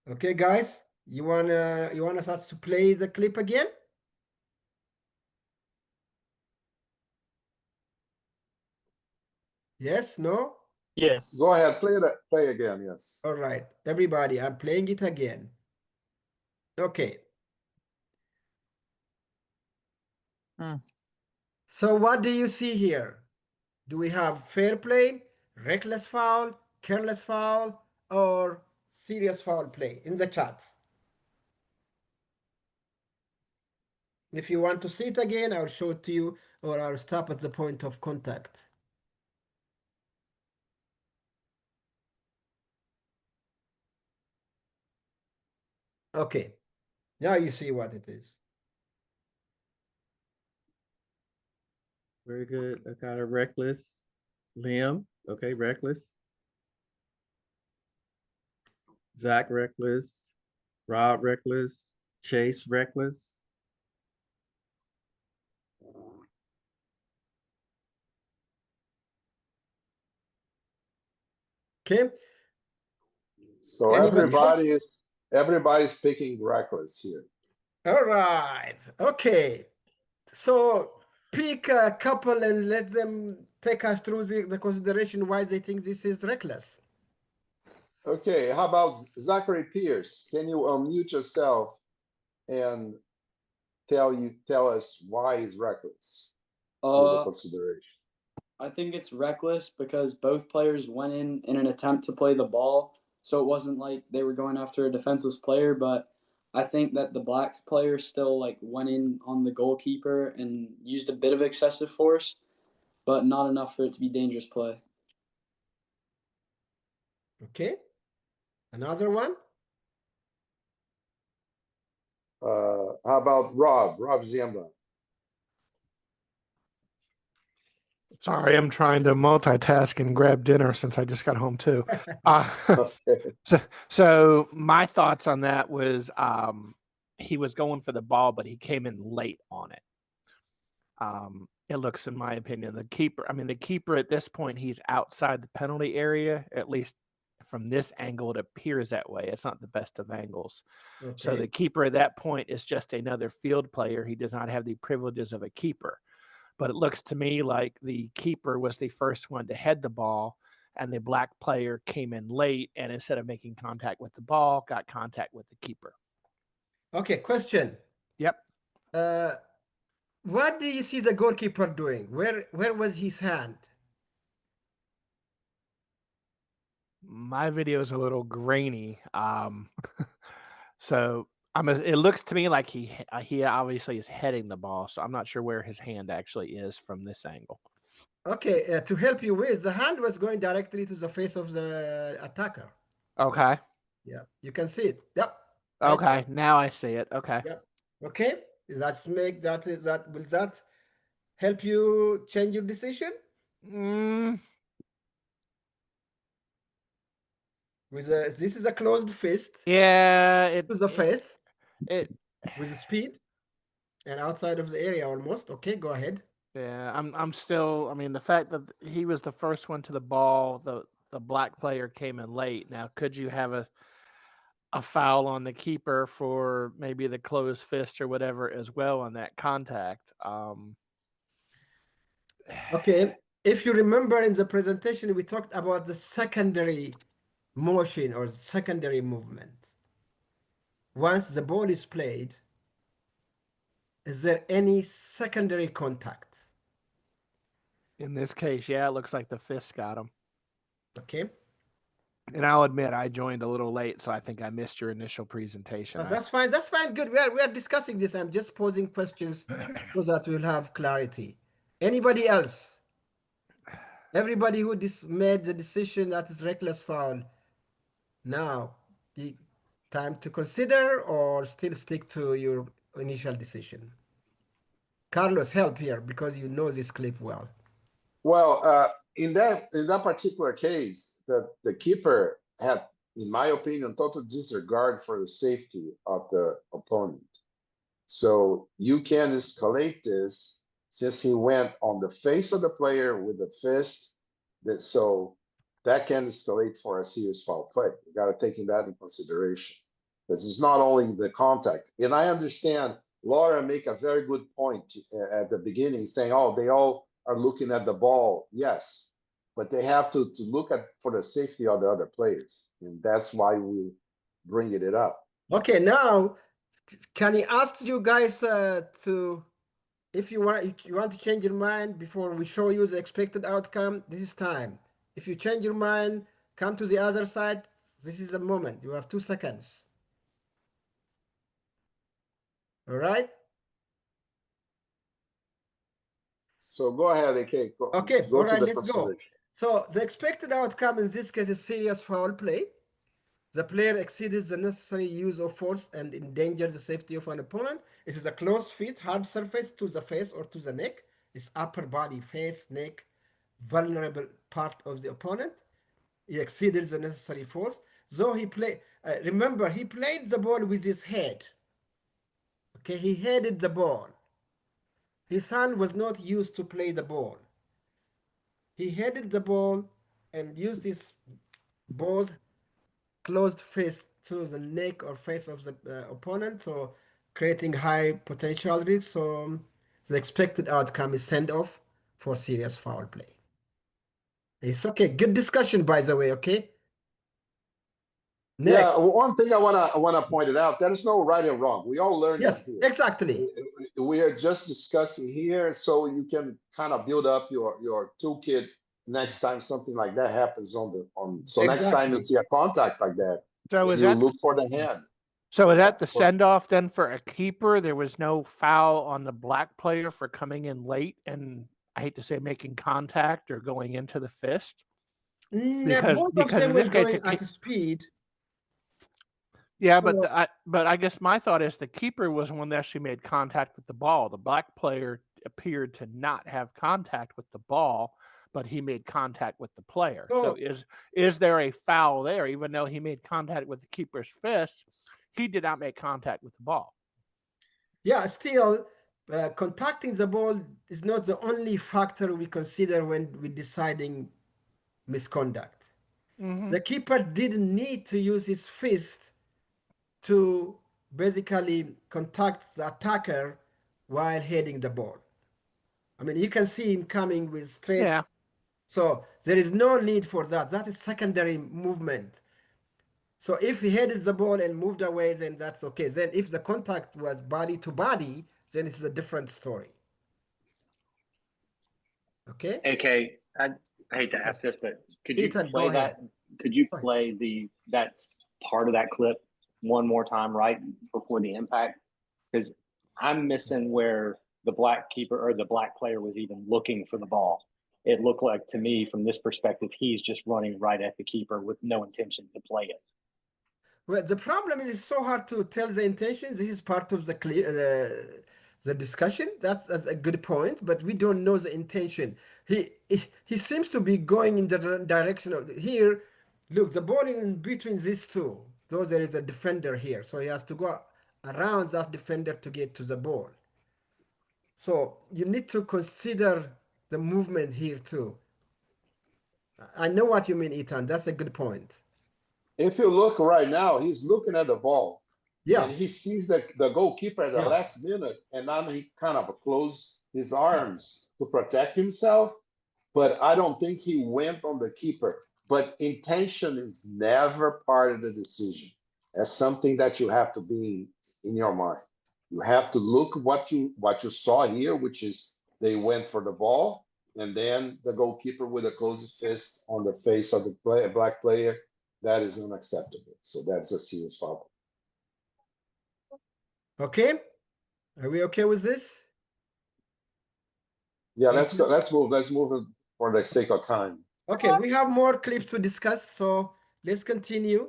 Okay, guys, you want us to play the clip again? Yes, no? Yes. Go ahead, play again, yes. All right, everybody, I'm playing it again. Okay. So what do you see here? Do we have fair play, reckless foul, careless foul, or serious foul play in the chat? If you want to see it again, I'll show it to you, or I'll stop at the point of contact. Okay, now you see what it is. Very good. I got a reckless. Liam. Okay, reckless. Zach reckless. Rob reckless. Chase reckless. Okay. So everybody's picking reckless here. All right. Okay. So pick a couple and let them take us through the consideration why they think this is reckless. Okay, how about Zachary Pierce? Can you unmute yourself and tell us why he's reckless with the consideration? I think it's reckless because both players went in an attempt to play the ball. So it wasn't like they were going after a defenseless player, but I think that the black player still went in on the goalkeeper and used a bit of excessive force, but not enough for it to be dangerous play. Okay. Another one? How about Rob Ziemba? Sorry, I'm trying to multitask and grab dinner since I just got home too. So my thoughts on that was he was going for the ball, but he came in late on it. it looks, in my opinion, the keeper at this point, he's outside the penalty area, at least from this angle, it appears that way. It's not the best of angles. So Okay. the keeper at that point is just another field player. He does not have the privileges of a keeper. But it looks to me like the keeper was the first one to head the ball, and the black player came in late, and instead of making contact with the ball, got contact with the keeper. Okay, question. Yep. What do you see the goalkeeper doing? Where was his hand? My video is a little grainy. So it looks to me like he obviously is heading the ball, so I'm not sure where his hand actually is from this angle. Okay, to help you with, the hand was going directly to the face of the attacker. Okay. Yeah, you can see it. Yep. Okay, now I see it. Okay. Yep. Okay. Will that help you change your decision? This is a closed fist. Yeah, To the face it with speed and outside of the area almost. Okay, go ahead. Yeah, I'm still. I mean, the fact that he was the first one to the ball, the black player came in late. Now, could you have a foul on the keeper for maybe the closed fist or whatever as well on that contact? Okay, if you remember in the presentation, we talked about the secondary motion or secondary movement. Once the ball is played, is there any secondary contact? In this case, yeah, it looks like the fist got him. Okay. And I'll admit I joined a little late, so I think I missed your initial presentation. That's fine. That's fine. Good. We are discussing this. I'm just posing questions so that we'll have clarity. Anybody else? Everybody who made the decision that is reckless foul. Now, the time to consider or still stick to your initial decision? Carlos, help here because you know this clip well. Well, in that particular case, the keeper had, in my opinion, total disregard for the safety of the opponent. So you can escalate this since he went on the face of the player with the fist. So that can escalate for a serious foul play. You got to take that in consideration because it's not only the contact. And I understand Laura make a very good point at the beginning, saying, "Oh, they all are looking at the ball." Yes, but they have to look at for the safety of the other players, and that's why we bring it up. Okay, now can I ask you guys if you want to change your mind before we show you the expected outcome? This is time. If you change your mind, come to the other side. This is the moment. You have 2 seconds. All right. So go ahead, AK. Okay, Go all to right, the let's go. procedure. So the expected outcome in this case is serious foul play. The player exceeds the necessary use of force and endangers the safety of an opponent. It is a closed fit, hard surface to the face or to the neck. It's upper body, face, neck, vulnerable part of the opponent. He exceeded the necessary force. Though he played, remember, he played the ball with his head. Okay, he headed the ball. His hand was not used to play the ball. He headed the ball and used his both closed fist to the neck or face of the opponent, so creating high potential risk. So the expected outcome is send off for serious foul play. It's okay. Good discussion, by the way. Okay. Yeah, Next. one thing I wanna point it out. There is no right and wrong. We all learn Yes, here. exactly. We are just discussing here, so you can kind of build up your toolkit next time something like that happens So next time you Exactly. see a contact like that, So is you that look for the hand. So is that the send off then for a keeper? There was no foul on the black player for coming in late and, I hate to say, making contact or going into the fist? Both of them in were this case, going at speed. yeah, So- but I guess my thought is the keeper was the one that actually made contact with the ball. The black player appeared to not have contact with the ball, but he made contact with the player. So is there a foul there? Even though he made contact with the keeper's fist, he did not make contact with the ball. Yeah, still, contacting the ball is not the only factor we consider when we're deciding misconduct. The keeper didn't need to use his fist to basically contact the attacker while heading the ball. I mean, you can see him coming with straight. Yeah. So there is no need for that. That is secondary movement. So if he headed the ball and moved away, then that's okay. Then if the contact was body to body, then it's a different story. Okay? AK, I hate to ask Yes. this, but could you Ethan, go play ahead. that? Could you Go ahead. play that part of that clip one more time right before the impact? Because I'm missing where the black keeper or the black player was even looking for the ball. It looked like to me from this perspective, he's just running right at the keeper with no intention to play it. Well, the problem is it's so hard to tell the intention. This is part of the discussion. That's a good point, but we don't know the intention. He seems to be going in the direction of here. Look, the ball is in between these two. Though there is a defender here, so he has to go around that defender to get to the ball. So you need to consider the movement here too. I know what you mean, Ethan. That's a good point. If you look right now, he's looking at the ball. Yeah. And he sees the goalkeeper at the Yeah. last minute, and now he kind of closed his arms to protect himself. But I don't think he went on the keeper. But intention is never part of the decision. As something that you have to be in your mind. You have to look what you saw here, which is they went for the ball, and then the goalkeeper with a closed fist on the face of the black player. That is unacceptable. So that's a serious foul. Okay. Are we okay with this? Yeah, Thank let's you. go. Let's move it for the sake of time. Okay, we have more clips to discuss, so let's continue.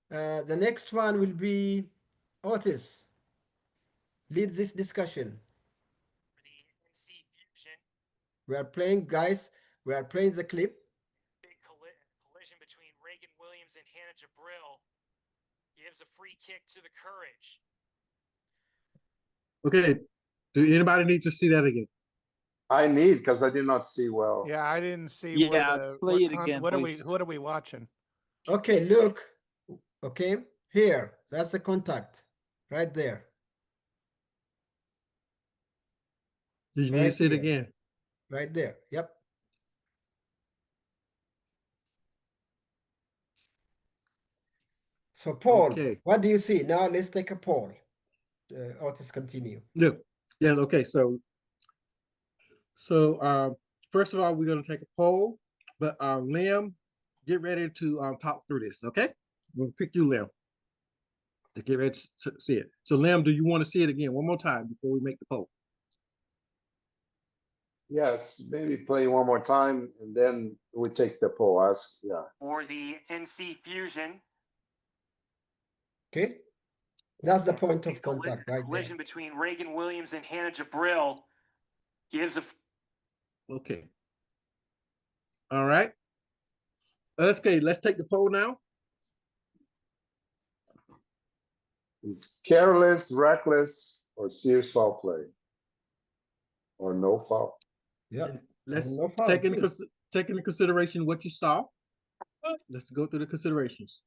The next one will be Otis. Lead this discussion. We are playing, guys. We are playing the clip. Big collision between Reagan Williams and Hannah Jabril gives a free kick to the Courage. Okay. Do anybody need to see that again? I need because I did not see well. Yeah, I didn't see Yeah, where play it again, what please. what are we watching? Okay, look. Okay, here. That's the contact. Right there. Do you need to Right see it here. again? Right there. Yep. So, Paul, Okay. what do you see? Now let's take a poll. Otis, continue. Yeah. Yes. Okay. So first of all, we're gonna take a poll, but Liam, get ready to talk through this. Okay. We'll pick you, Liam, to get ready to see it. So, Liam, do you want to see it again one more time before we make the poll? Yes, maybe play one more time and then we take the poll. Ask, yeah. Or the NC Fusion. Okay. That's the point of contact, right Collision there. between Reagan Williams and Hannah Jabril gives a. Okay. All right. Okay, let's take the poll now. Is careless, reckless, or serious foul play? Or no foul? Yeah. And let's no foul, take into please. take into consideration what you saw. Let's go through the considerations.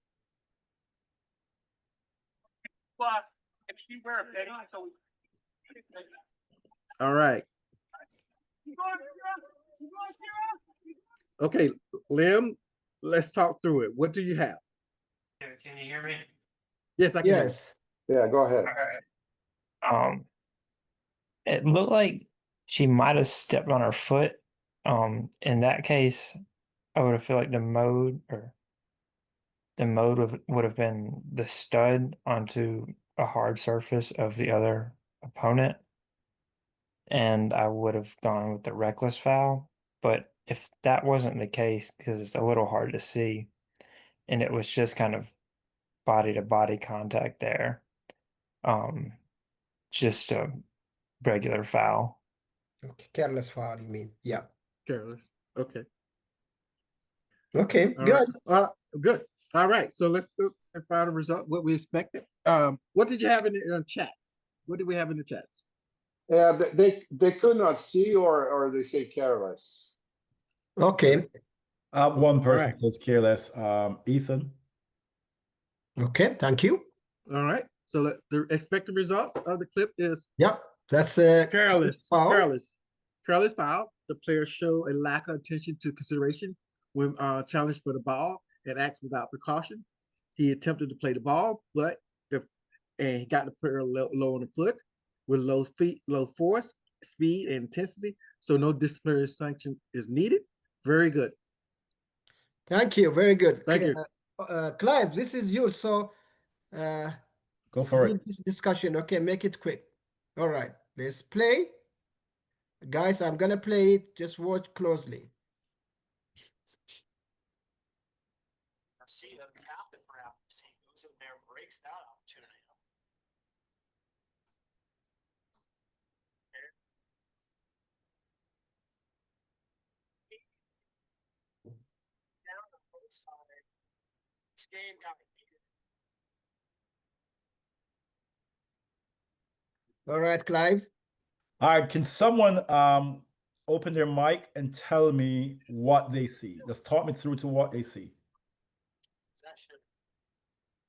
If she wear a petty, so All right. Okay, Liam, let's talk through it. What do you have? Can you hear me? Yes, I can. Yes. Yeah, go ahead. It looked like she might have stepped on her foot. In that case, I would have felt like the mode would have been the stud onto a hard surface of the other opponent, and I would have gone with the reckless foul. But if that wasn't the case, because it's a little hard to see, and it was just kind of body to body contact there, just a regular foul. Okay. Careless foul, you mean? Yeah. Careless. Okay. Okay, All good. right. Good. All right. So let's go and find a result. What we expected. What did you have in the chats? What did we have in the chats? Yeah, they could not see, or they say careless. Okay. One person right. says careless. Ethan. Okay. Thank you. All right. So the expected results of the clip is Yep. That's careless, foul. careless, careless foul. The players show a lack of attention to consideration when challenged for the ball and acts without precaution. He attempted to play the ball, but he got the player low on the foot with low feet, low force, speed, and intensity. So no disciplinary sanction is needed. Very good. Thank you. Very good. Thank you. Clive, this is you. So Go for lead it. this discussion. Okay, make it quick. All right. Let's play. Guys, I'm gonna play it. Just watch closely. See the captain perhaps he goes in there and breaks that opportunity. Down on both sides. This game got heated. All right, Clive. All right, can someone open their mic and tell me what they see? Just talk me through to what they see.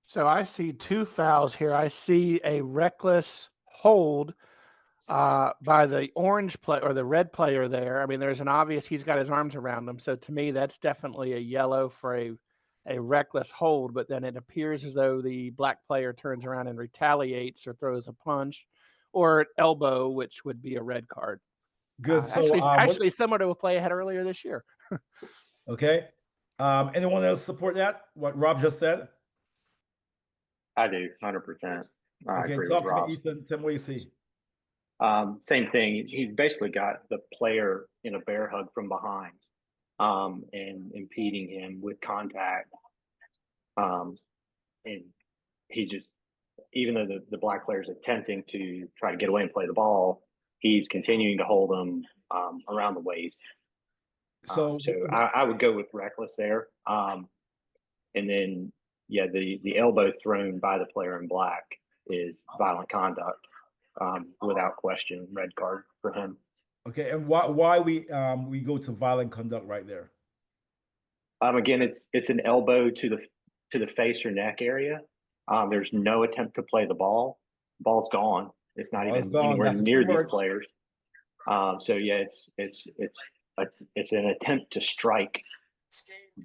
So I see two fouls here. I see a reckless hold by the orange player or the red player there. I mean, there's an obvious he's got his arms around him. So to me, that's definitely a yellow for a reckless hold. But then it appears as though the black player turns around and retaliates or throws a punch or elbow, which would be a red card. Good. So Actually similar to a play I had earlier this year. okay. Anyone else support that? What Rob just said? I do, 100%. I Okay, agree with talk to me, Rob. Ethan. Tell me what you see. Same thing. He's basically got the player in a bear hug from behind, and impeding him with contact. And he just, even though the black player is attempting to try to get away and play the ball, he's continuing to hold him around the waist. So I would go with reckless there. And then, yeah, the elbow thrown by the player in black is violent conduct, without question, red card for him. okay, and why we go to violent conduct right there? Again, it's an elbow to the face or neck area. There's no attempt to play the ball. Ball's gone. It's not Ball is even gone. anywhere That's the near key these word. players. So yeah, it's an attempt to strike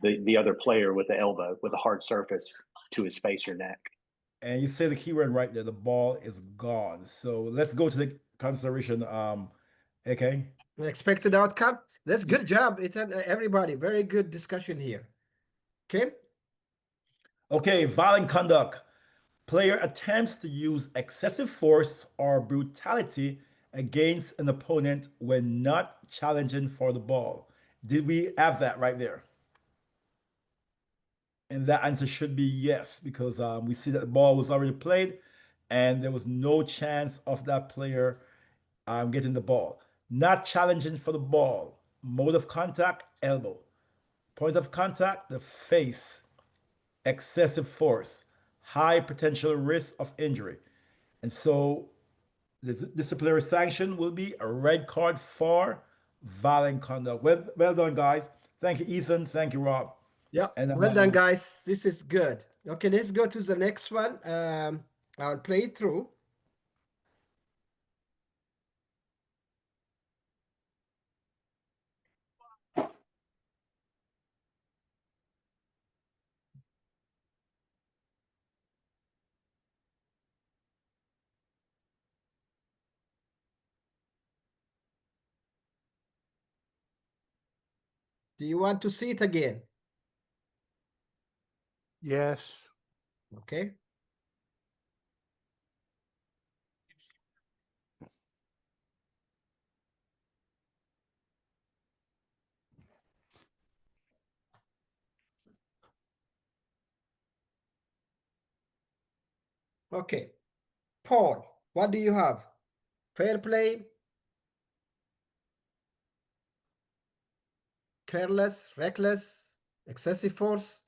the other player with the elbow, with a hard surface to his face or neck. And you say the key word right there. The ball is gone. So let's go to the consideration. Okay. Expected outcome. That's good job. It's everybody. Very good discussion here. Okay. Okay, violent conduct. Player attempts to use excessive force or brutality against an opponent when not challenging for the ball. Did we have that right there? And that answer should be yes, because we see that the ball was already played and there was no chance of that player getting the ball. Not challenging for the ball. Mode of contact, elbow. Point of contact, the face. Excessive force. High potential risk of injury. And so the disciplinary sanction will be a red card for violent conduct. Well done, guys. Thank you, Ethan. Thank you, Rob. Yeah. And Well done, guys. This is good. Okay, let's go to the next one. I'll play it through. Do you want to see it again? Yes. Okay. Okay. Paul, what do you have? Fair play, careless, reckless, excessive force?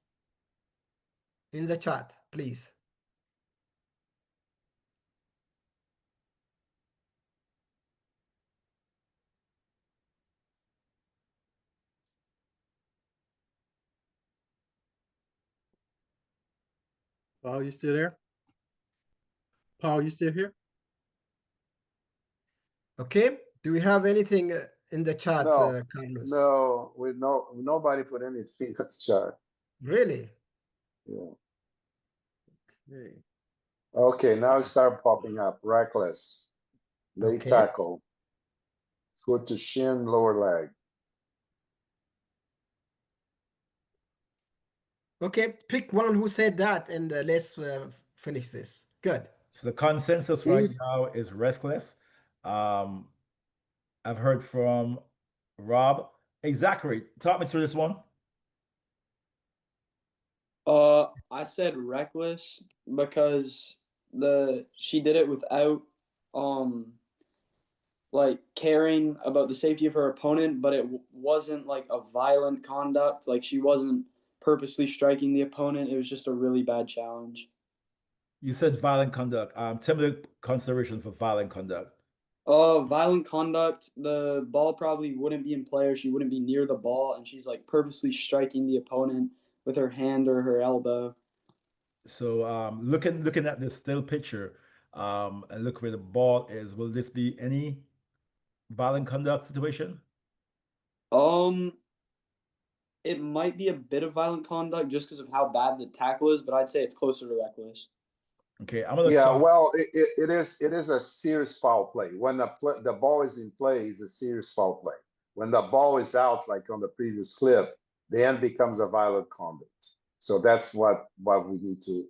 In the chat, please. Paul, you still there? Paul, you still here? Okay. Do we have anything in the chat, No, Carlos? no, nobody put anything in the chat. Really? Yeah. Okay. Okay, now it start popping up. Reckless, late Okay. tackle, foot to shin, lower leg. Okay. Pick one who said that, and let's finish this. Good. So the consensus right now is reckless. I've heard from Rob. Hey, Zachary, talk me through this one. I said reckless because she did it without like caring about the safety of her opponent, but it wasn't like a violent conduct. Like she wasn't purposely striking the opponent. It was just a really bad challenge. You said violent conduct. Tell me the consideration for violent conduct. Violent conduct. The ball probably wouldn't be in play, or she wouldn't be near the ball, and she's like purposely striking the opponent with her hand or her elbow. So looking at this still picture, and look where the ball is, will this be any violent conduct situation? Um, it might be a bit of violent conduct just because of how bad the tackle is, but I'd say it's closer to reckless. Okay, I'm gonna Yeah, come. well, it is a serious foul play. When the ball is in play, it's a serious foul play. When the ball is out, like on the previous clip, then becomes a violent conduct. So that's what we need to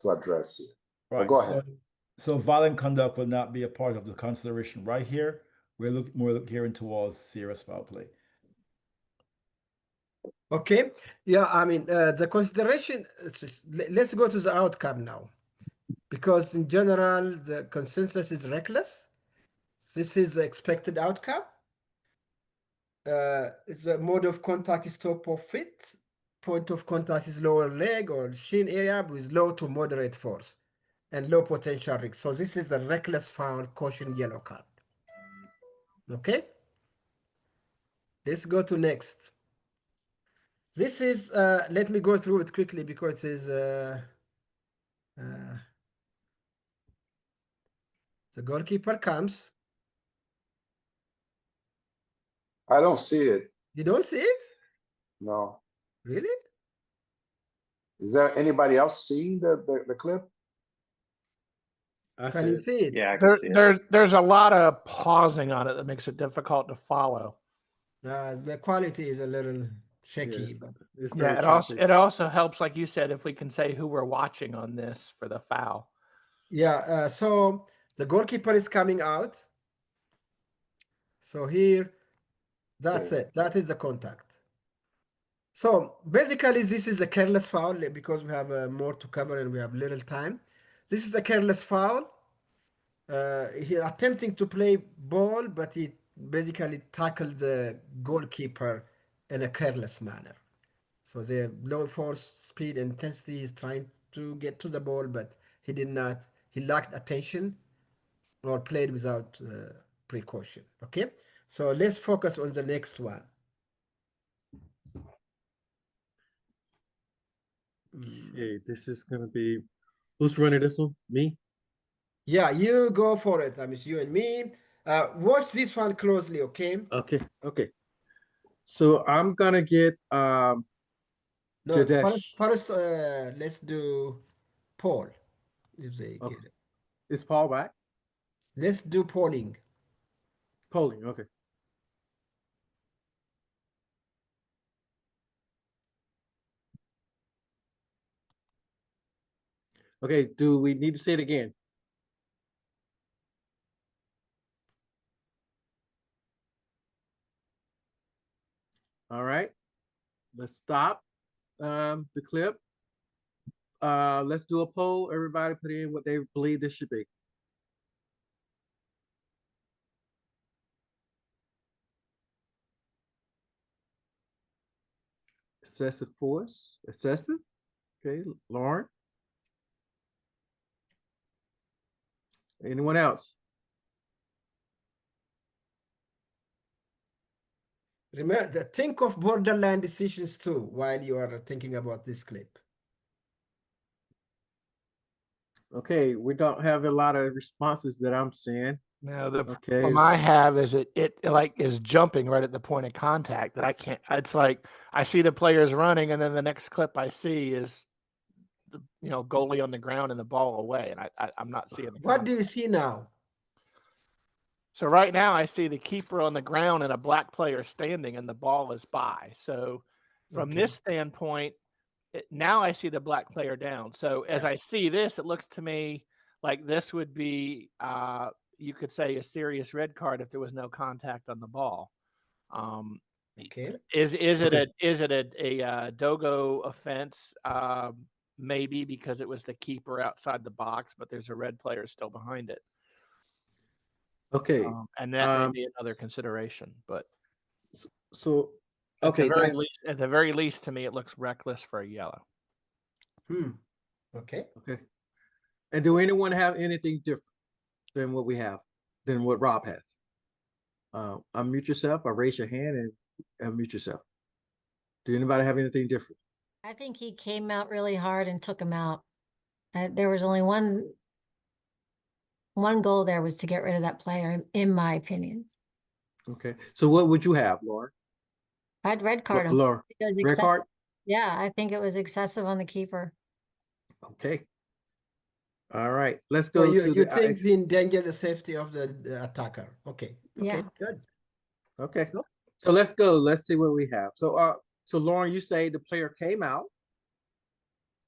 address here. But Right. go So ahead. so violent conduct will not be a part of the consideration right here. We're more gearing towards serious foul play. Okay. Yeah. I mean, the consideration. Let's go to the outcome now, because in general the consensus is reckless. This is the expected outcome. The mode of contact is top of foot. Point of contact is lower leg or shin area with low to moderate force and low potential risk. So this is the reckless foul caution yellow card. Okay. Let's go to next. This is, let me go through it quickly because it's the goalkeeper comes. I don't see it. You don't see it? No. Really? Is there anybody else seeing the clip? I Can you said, see it? Yeah, I can see it. There's a lot of pausing on it that makes it difficult to follow. The quality is a little shaky. yes, But it's Yeah, very it also helps, like you said, if we can say who we're watching on this for the foul. yeah, so the goalkeeper is coming out. So here, that's Okay. it. That is the contact. So basically, this is a careless foul because we have more to cover and we have little time. This is a careless foul. He attempting to play ball, but he basically tackled the goalkeeper in a careless manner. So the low force, speed, intensity is trying to get to the ball, but he did not. He lacked attention or played without precaution. Okay, so let's focus on the next one. Okay, this is gonna be who's running this one? Me? Yeah, you go for it. I mean, you and me. Watch this one closely, okay? Okay. So I'm gonna get No, Jadesh. first, let's do poll if they Okay. get it. Is Paul back? Let's do polling. Polling, okay. Okay, do we need to say it again? All right, let's stop the clip. Let's do a poll. Everybody put in what they believe this should be. Excessive force, excessive. Okay, Lauren. Anyone else? Remember, think of borderline decisions too while you are thinking about this clip. Okay, we don't have a lot of responses that I'm seeing. No, the Okay. problem I have is it like is jumping right at the point of contact that I can't. It's like I see the players running, and then the next clip I see is the goalie on the ground and the ball away, and I'm not seeing the What do contact. you see now? So right now I see the keeper on the ground and a black player standing, and the ball is by. So from Okay. this standpoint, now I see the black player down. So as I see this, it looks to me like this would be, you could say, a serious red card if there was no contact on the ball. Okay. Is it Okay. a Dogo offense? Maybe because it was the keeper outside the box, but there's a red player still behind it. Okay. And that may be another consideration, but So at the okay, very that's least, at the very least, to me, it looks reckless for a yellow. Okay. okay. And do anyone have anything different than what we have, than what Rob has? Unmute yourself or raise your hand and unmute yourself. Do anybody have anything different? I think he came out really hard and took him out. There was only one goal there was to get rid of that player, in my opinion. Okay. So what would you have, Laura? I'd red card him. Laura, Because red card? Yeah, I think it was excessive on the keeper. Okay. All right. Let's So go to you the think he endangered the safety of the attacker? Okay. Okay. Yeah. Good. okay. go. So let's go. Let's see what we have. So Lauren, you say the player came out.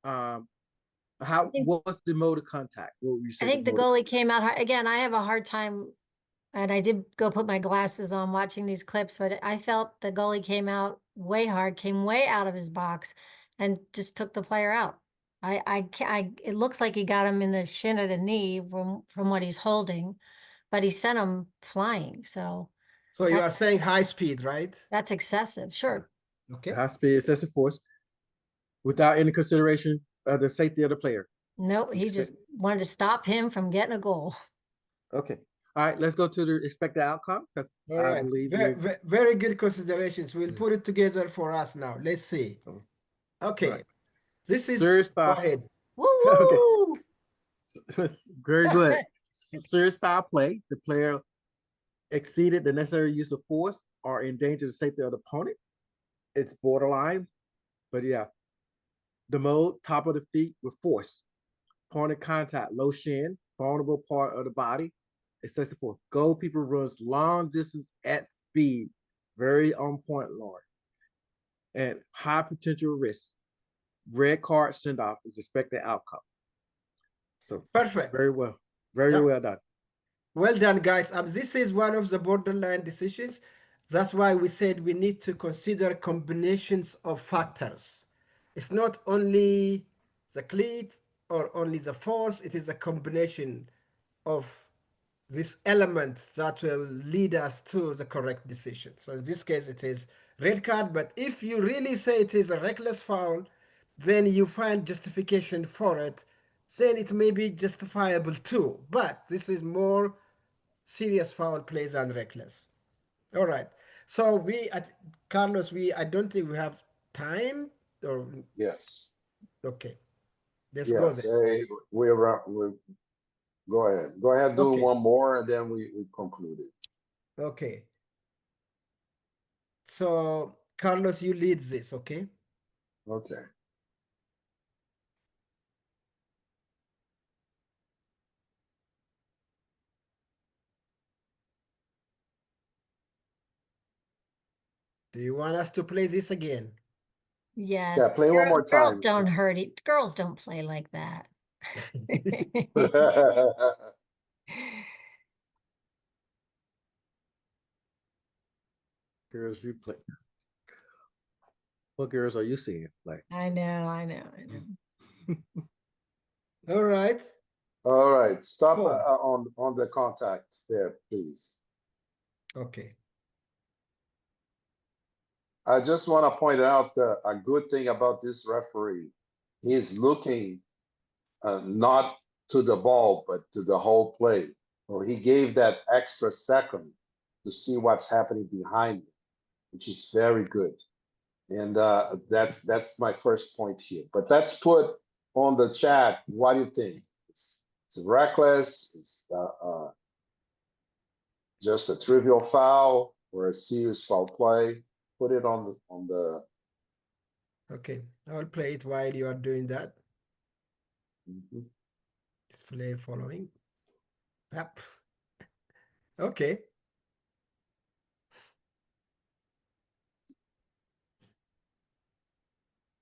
What was the mode of contact? What would you say? I think the goalie came out hard. Again, I have a hard time, and I did go put my glasses on watching these clips, but I felt the goalie came out way hard, came way out of his box, and just took the player out. It looks like he got him in the shin or the knee from what he's holding, but he sent him flying. So you are saying high speed, right? that's excessive. Sure. Okay. High speed, excessive force, without any consideration of the safety of the player. Nope, he just wanted to stop him from getting a goal. Okay. All right, let's go to the expected outcome, because I believe very good considerations. We'll put it together for us now. Let's see. Okay. Right. This is serious foul. Go ahead. Woo! Okay. Very good. Serious foul play. The player exceeded the necessary use of force or endangered the safety of the opponent. It's borderline, but yeah. The mode, top of the feet with force. Point of contact, low shin, vulnerable part of the body. Excessive force. Goalkeeper runs long distance at speed. Very on point, Lauren. And high potential risk. Red card send off is expected outcome. So Perfect. very well. Very well done. Well done, guys. This is one of the borderline decisions. That's why we said we need to consider combinations of factors. It's not only the cleat or only the force, it is a combination of these elements that will lead us to the correct decision. So in this case, it is red card, but if you really say it is a reckless foul, then you find justification for it, then it may be justifiable too. But this is more serious foul play than reckless. All right. So Carlos, I don't think we have time or. Yes. Okay. Let's go Yes. there. Hey, we're go ahead. Go ahead, do Okay. one more, and then we conclude it. Okay. So Carlos, you lead this, okay? Okay. Do you want us to play this again? Yes. Yeah, play one more Girls time. don't hurt it. Girls don't play like that. Girls, you play. What girls are you seeing? Like, I know. All right. All right. Stop Cool. on the contact there, please. Okay. I just want to point out a good thing about this referee. He's looking not to the ball, but to the whole play. So he gave that extra second to see what's happening behind him, which is very good. And that's my first point here. But let's put on the chat, what do you think? It's reckless. It's just a trivial foul or a serious foul play. Put it on the. Okay, I'll play it while you are doing that. Mhm. Display following. Yep. Okay.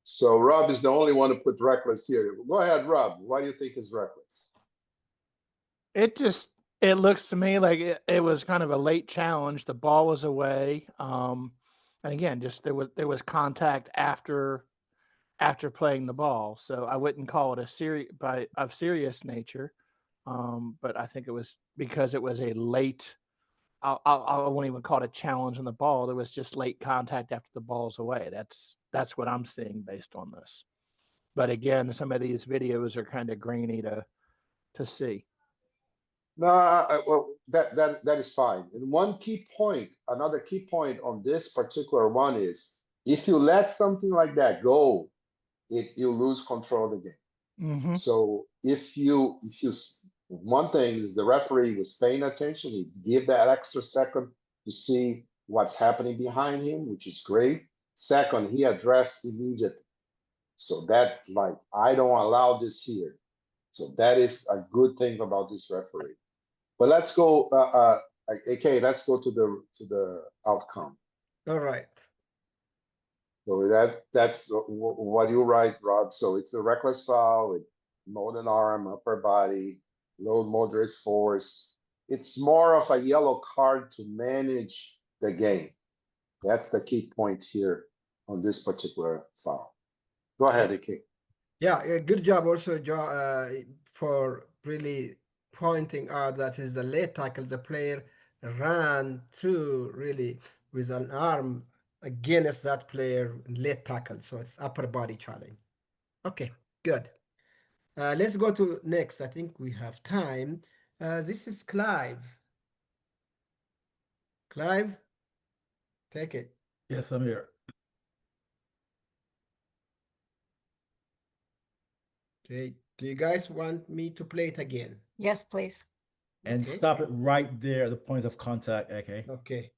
So Rob is the only one to put reckless here. Go ahead, Rob. Why do you think it's reckless? It looks to me like it was kind of a late challenge. The ball was away. And again, just there was contact after playing the ball. So I wouldn't call it of serious nature. But I think it was because it was a late. I won't even call it a challenge on the ball. There was just late contact after the ball's away. That's what I'm seeing based on this. But again, some of these videos are kind of grainy to see. No, well, that is fine. And one key point, another key point on this particular one is if you let something like that go, you lose control of the game. Mm-hmm. So one thing is the referee was paying attention. He give that extra second to see what's happening behind him, which is great. Second, he addressed immediately. So that like I don't allow this here. So that is a good thing about this referee. But let's go, AK. Let's go to the outcome. All right. So that's what you write, Rob. So it's a reckless foul with molded arm, upper body, low moderate force. It's more of a yellow card to manage the game. That's the key point here on this particular foul. Go ahead, AK. Yeah, good job also, for really pointing out that is a late tackle. The player ran to really with an arm against that player late tackle. So it's upper body challenge. Okay, good. Let's go to next. I think we have time. This is Clive. Clive, take it. Yes, I'm here. Okay. Do you guys want me to play it again? Yes, please. And Okay. stop it right there, the point of contact, AK. Okay.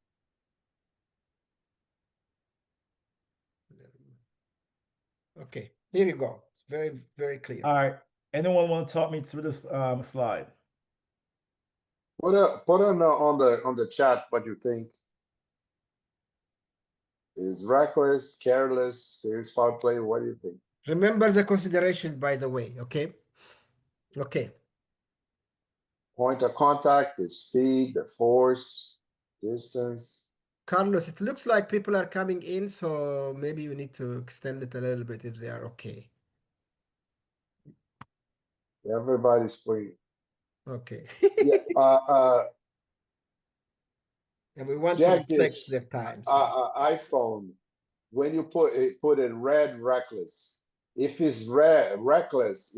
Okay, here you go. It's very, very clear. All right. Anyone want to talk me through this slide? Put on the chat what you think is reckless, careless, serious foul play. What do you think? Remember the consideration, by the way, okay? Okay. Point of contact, the speed, the force, distance. Carlos, it looks like people are coming in, so maybe you need to extend it a little bit if they are okay. Everybody's playing. Okay. Yeah. And we want to Check respect this. their time. iPhone. When you put in red reckless, if it's red reckless,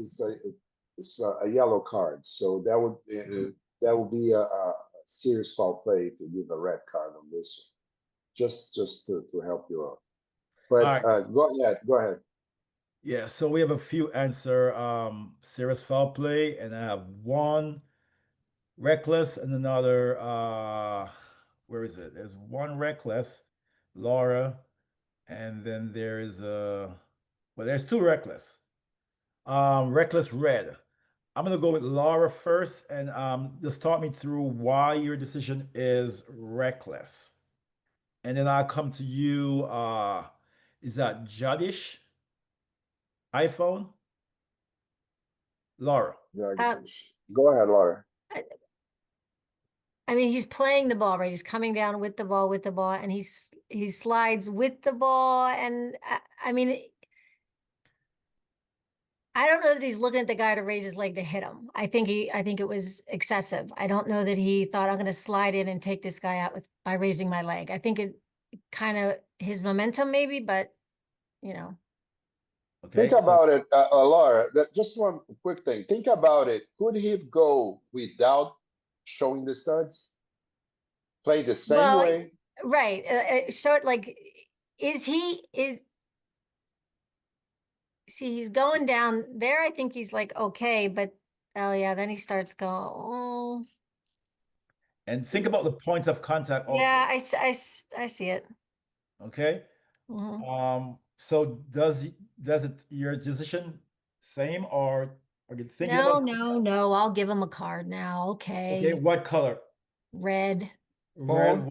it's a yellow card. So that would be a serious foul play if you give a red card on this one. Just to help you out. But All right. Go ahead. Yeah, so we have a few answer serious foul play, and I have one reckless and another where is it? There's one reckless, Laura, and then there's there's two reckless. Reckless red. I'm gonna go with Laura first, and just talk me through why your decision is reckless. And then I'll come to you. Is that Jadish? iPhone? Laura. Go ahead, Laura. I mean, he's playing the ball, right? He's coming down with the ball, and he slides with the ball, and I mean, I don't know that he's looking at the guy to raise his leg to hit him. I think it was excessive. I don't know that he thought I'm going to slide in and take this guy out by raising my leg. I think it kind of his momentum maybe, but you know. Okay. Think about it, Laura. Just one quick thing. Think about it. Could he go without showing the studs? Play the same way? Right. So like, see, he's going down there. I think he's like, okay, but Oh yeah, then he starts going, oh. And think about the points of contact also. Yeah, I see it. Okay. So does it your decision same, or are you thinking No, about no, no. I'll give him a card now. okay, Okay. what color? Red. Red.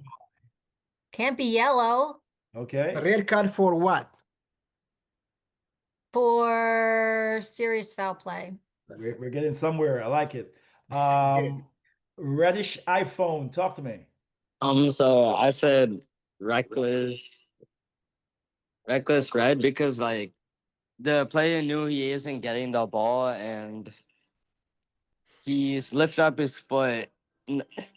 Can't be yellow. Okay. A red card for what? For serious foul play. We're getting somewhere. I like it. Good. Reddish iPhone. Talk to me. So I said reckless, reckless red because like the player knew he isn't getting the ball and he's lifted up his foot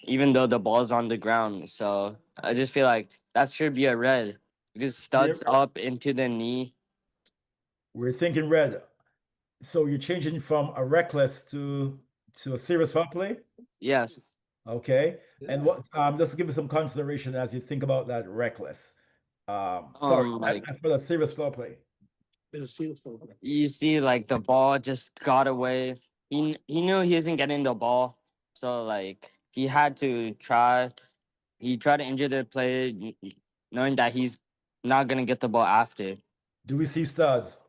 even though the ball's on the ground. So I just feel like that should be a red because studs up into the knee. We're thinking red. So you're changing from a reckless to a serious foul play? Yes. Okay. And what just give me some consideration as you think about that reckless. Sorry, Like for the serious foul play. you see, like the ball just got away. He knew he isn't getting the ball, so like he had to try. He tried to injure the player, knowing that he's not gonna get the ball after. Do we see studs?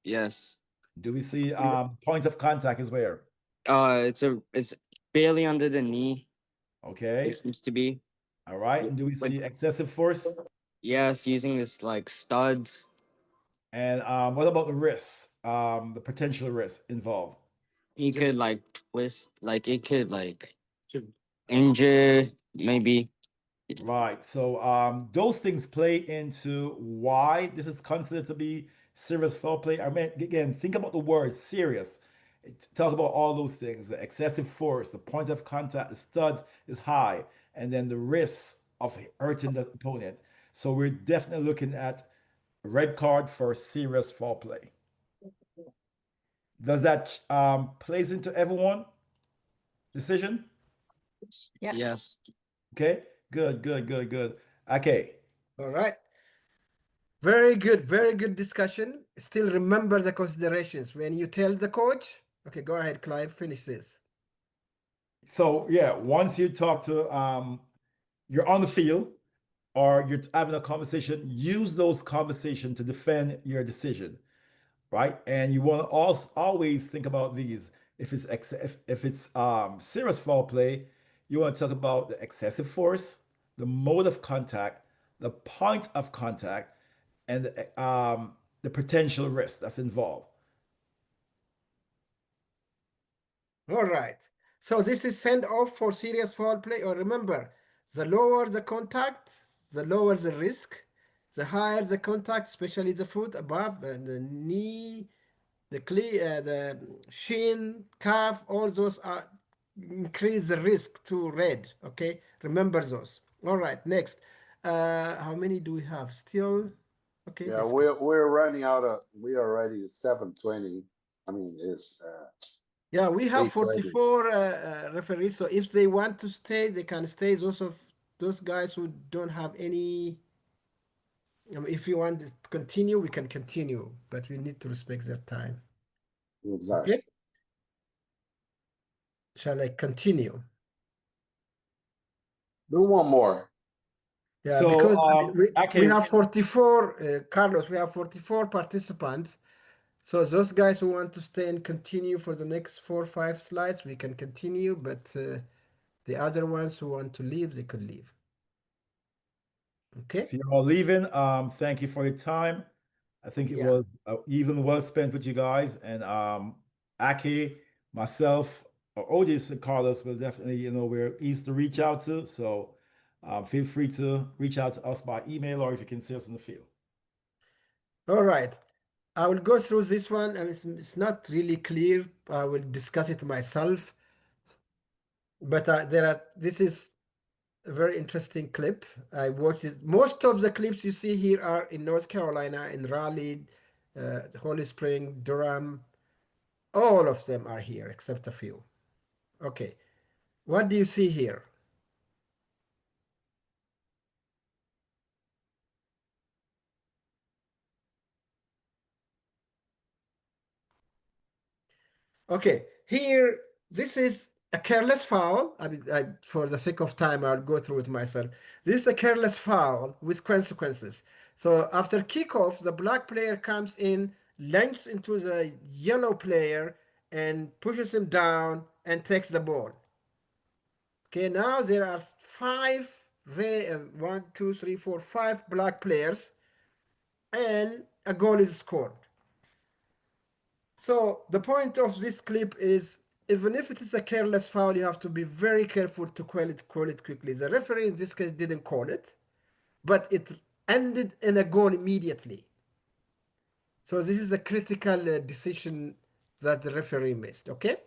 Yes. Do we see point of contact is where? It's barely under the knee. Okay. It seems to be. All right. And do we see excessive force? Yes, using this like studs. And what about the risks? The potential risks involved? He could like twist, like it could like injure maybe. Right. So those things play into why this is considered to be serious foul play. I mean, again, think about the word serious. Talk about all those things. The excessive force, the point of contact, the studs is high, and then the risk of hurting the opponent. So we're definitely looking at a red card for serious foul play. Does that plays into everyone decision? Yeah. Yes. Okay. Good. Good. Good. Good. Okay. All right. Very good. Very good discussion. Still remember the considerations when you tell the coach. Okay, go ahead, Clive. Finish this. So yeah, once you talk to you're on the field or you're having a conversation, use those conversations to defend your decision, right? And you want to also always think about these. If it's serious foul play, you want to talk about the excessive force, the mode of contact, the point of contact, and the potential risk that's involved. All right. So this is send off for serious foul play. Or remember, the lower the contact, the lower the risk. The higher the contact, especially the foot above and the knee, the shin, calf, all those are increase the risk to red. Okay, remember those. All right. Next, how many do we have still? Okay, Yeah, let's go. we're running out of. We are already at 7:20. I mean, it's Yeah, we have 8:20. 44 referees, so if they want to stay, they can stay. Those guys who don't have any, if you want to continue, we can continue, but we need to respect their time. Exactly. Okay, shall I continue? Do one more. Yeah, So because we okay, have 44, Carlos, we have 44 participants. So those guys who want to stay and continue for the next 4 or 5 slides, we can continue, but the other ones who want to leave, they could leave. Okay? if you're all leaving, thank you for your time. I think it Yeah. was even well spent with you guys, and Aki, myself, or Otis and Carlos will definitely, we're easy to reach out to. So feel free to reach out to us by email or if you can see us in the field. All right. I will go through this one, and it's not really clear. I will discuss it myself. But this is a very interesting clip. I watched it. Most of the clips you see here are in North Carolina, in Raleigh, Holly Spring, Durham. All of them are here except a few. Okay. What do you see here? Okay, here, this is a careless foul. I mean, for the sake of time, I'll go through it myself. This is a careless foul with consequences. So after kickoff, the black player comes in, lunges into the yellow player, and pushes him down and takes the ball. Okay, now there are five, 5 black players, and a goal is scored. So the point of this clip is, even if it is a careless foul, you have to be very careful to call it quickly. The referee in this case didn't call it, but it ended in a goal immediately. So this is a critical decision that the referee missed, okay?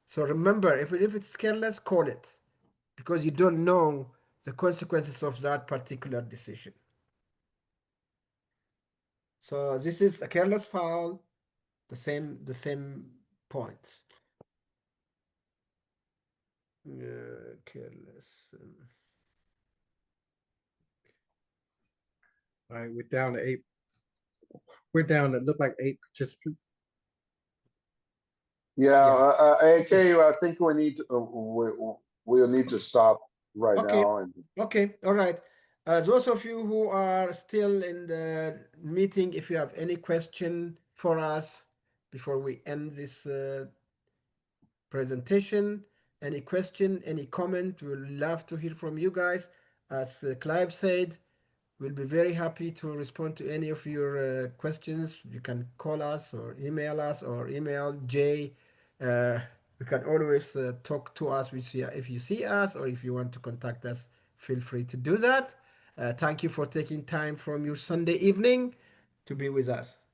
So remember, if it's careless, call it, because you don't know the consequences of that particular decision. So this is a careless foul, the same points. Careless. All right, we're down to 8. We're down to look like 8 participants. Yeah, AK, I think we need to, we'll need to stop right Okay. now. And Okay, all right. Those of you who are still in the meeting, if you have any question for us before we end this presentation, any question, any comment, we'll love to hear from you guys. As Clive said, we'll be very happy to respond to any of your questions. You can call us or email Jay. You can always talk to us if you see us, or if you want to contact us, feel free to do that. Thank you for taking time from your Sunday evening to be with us.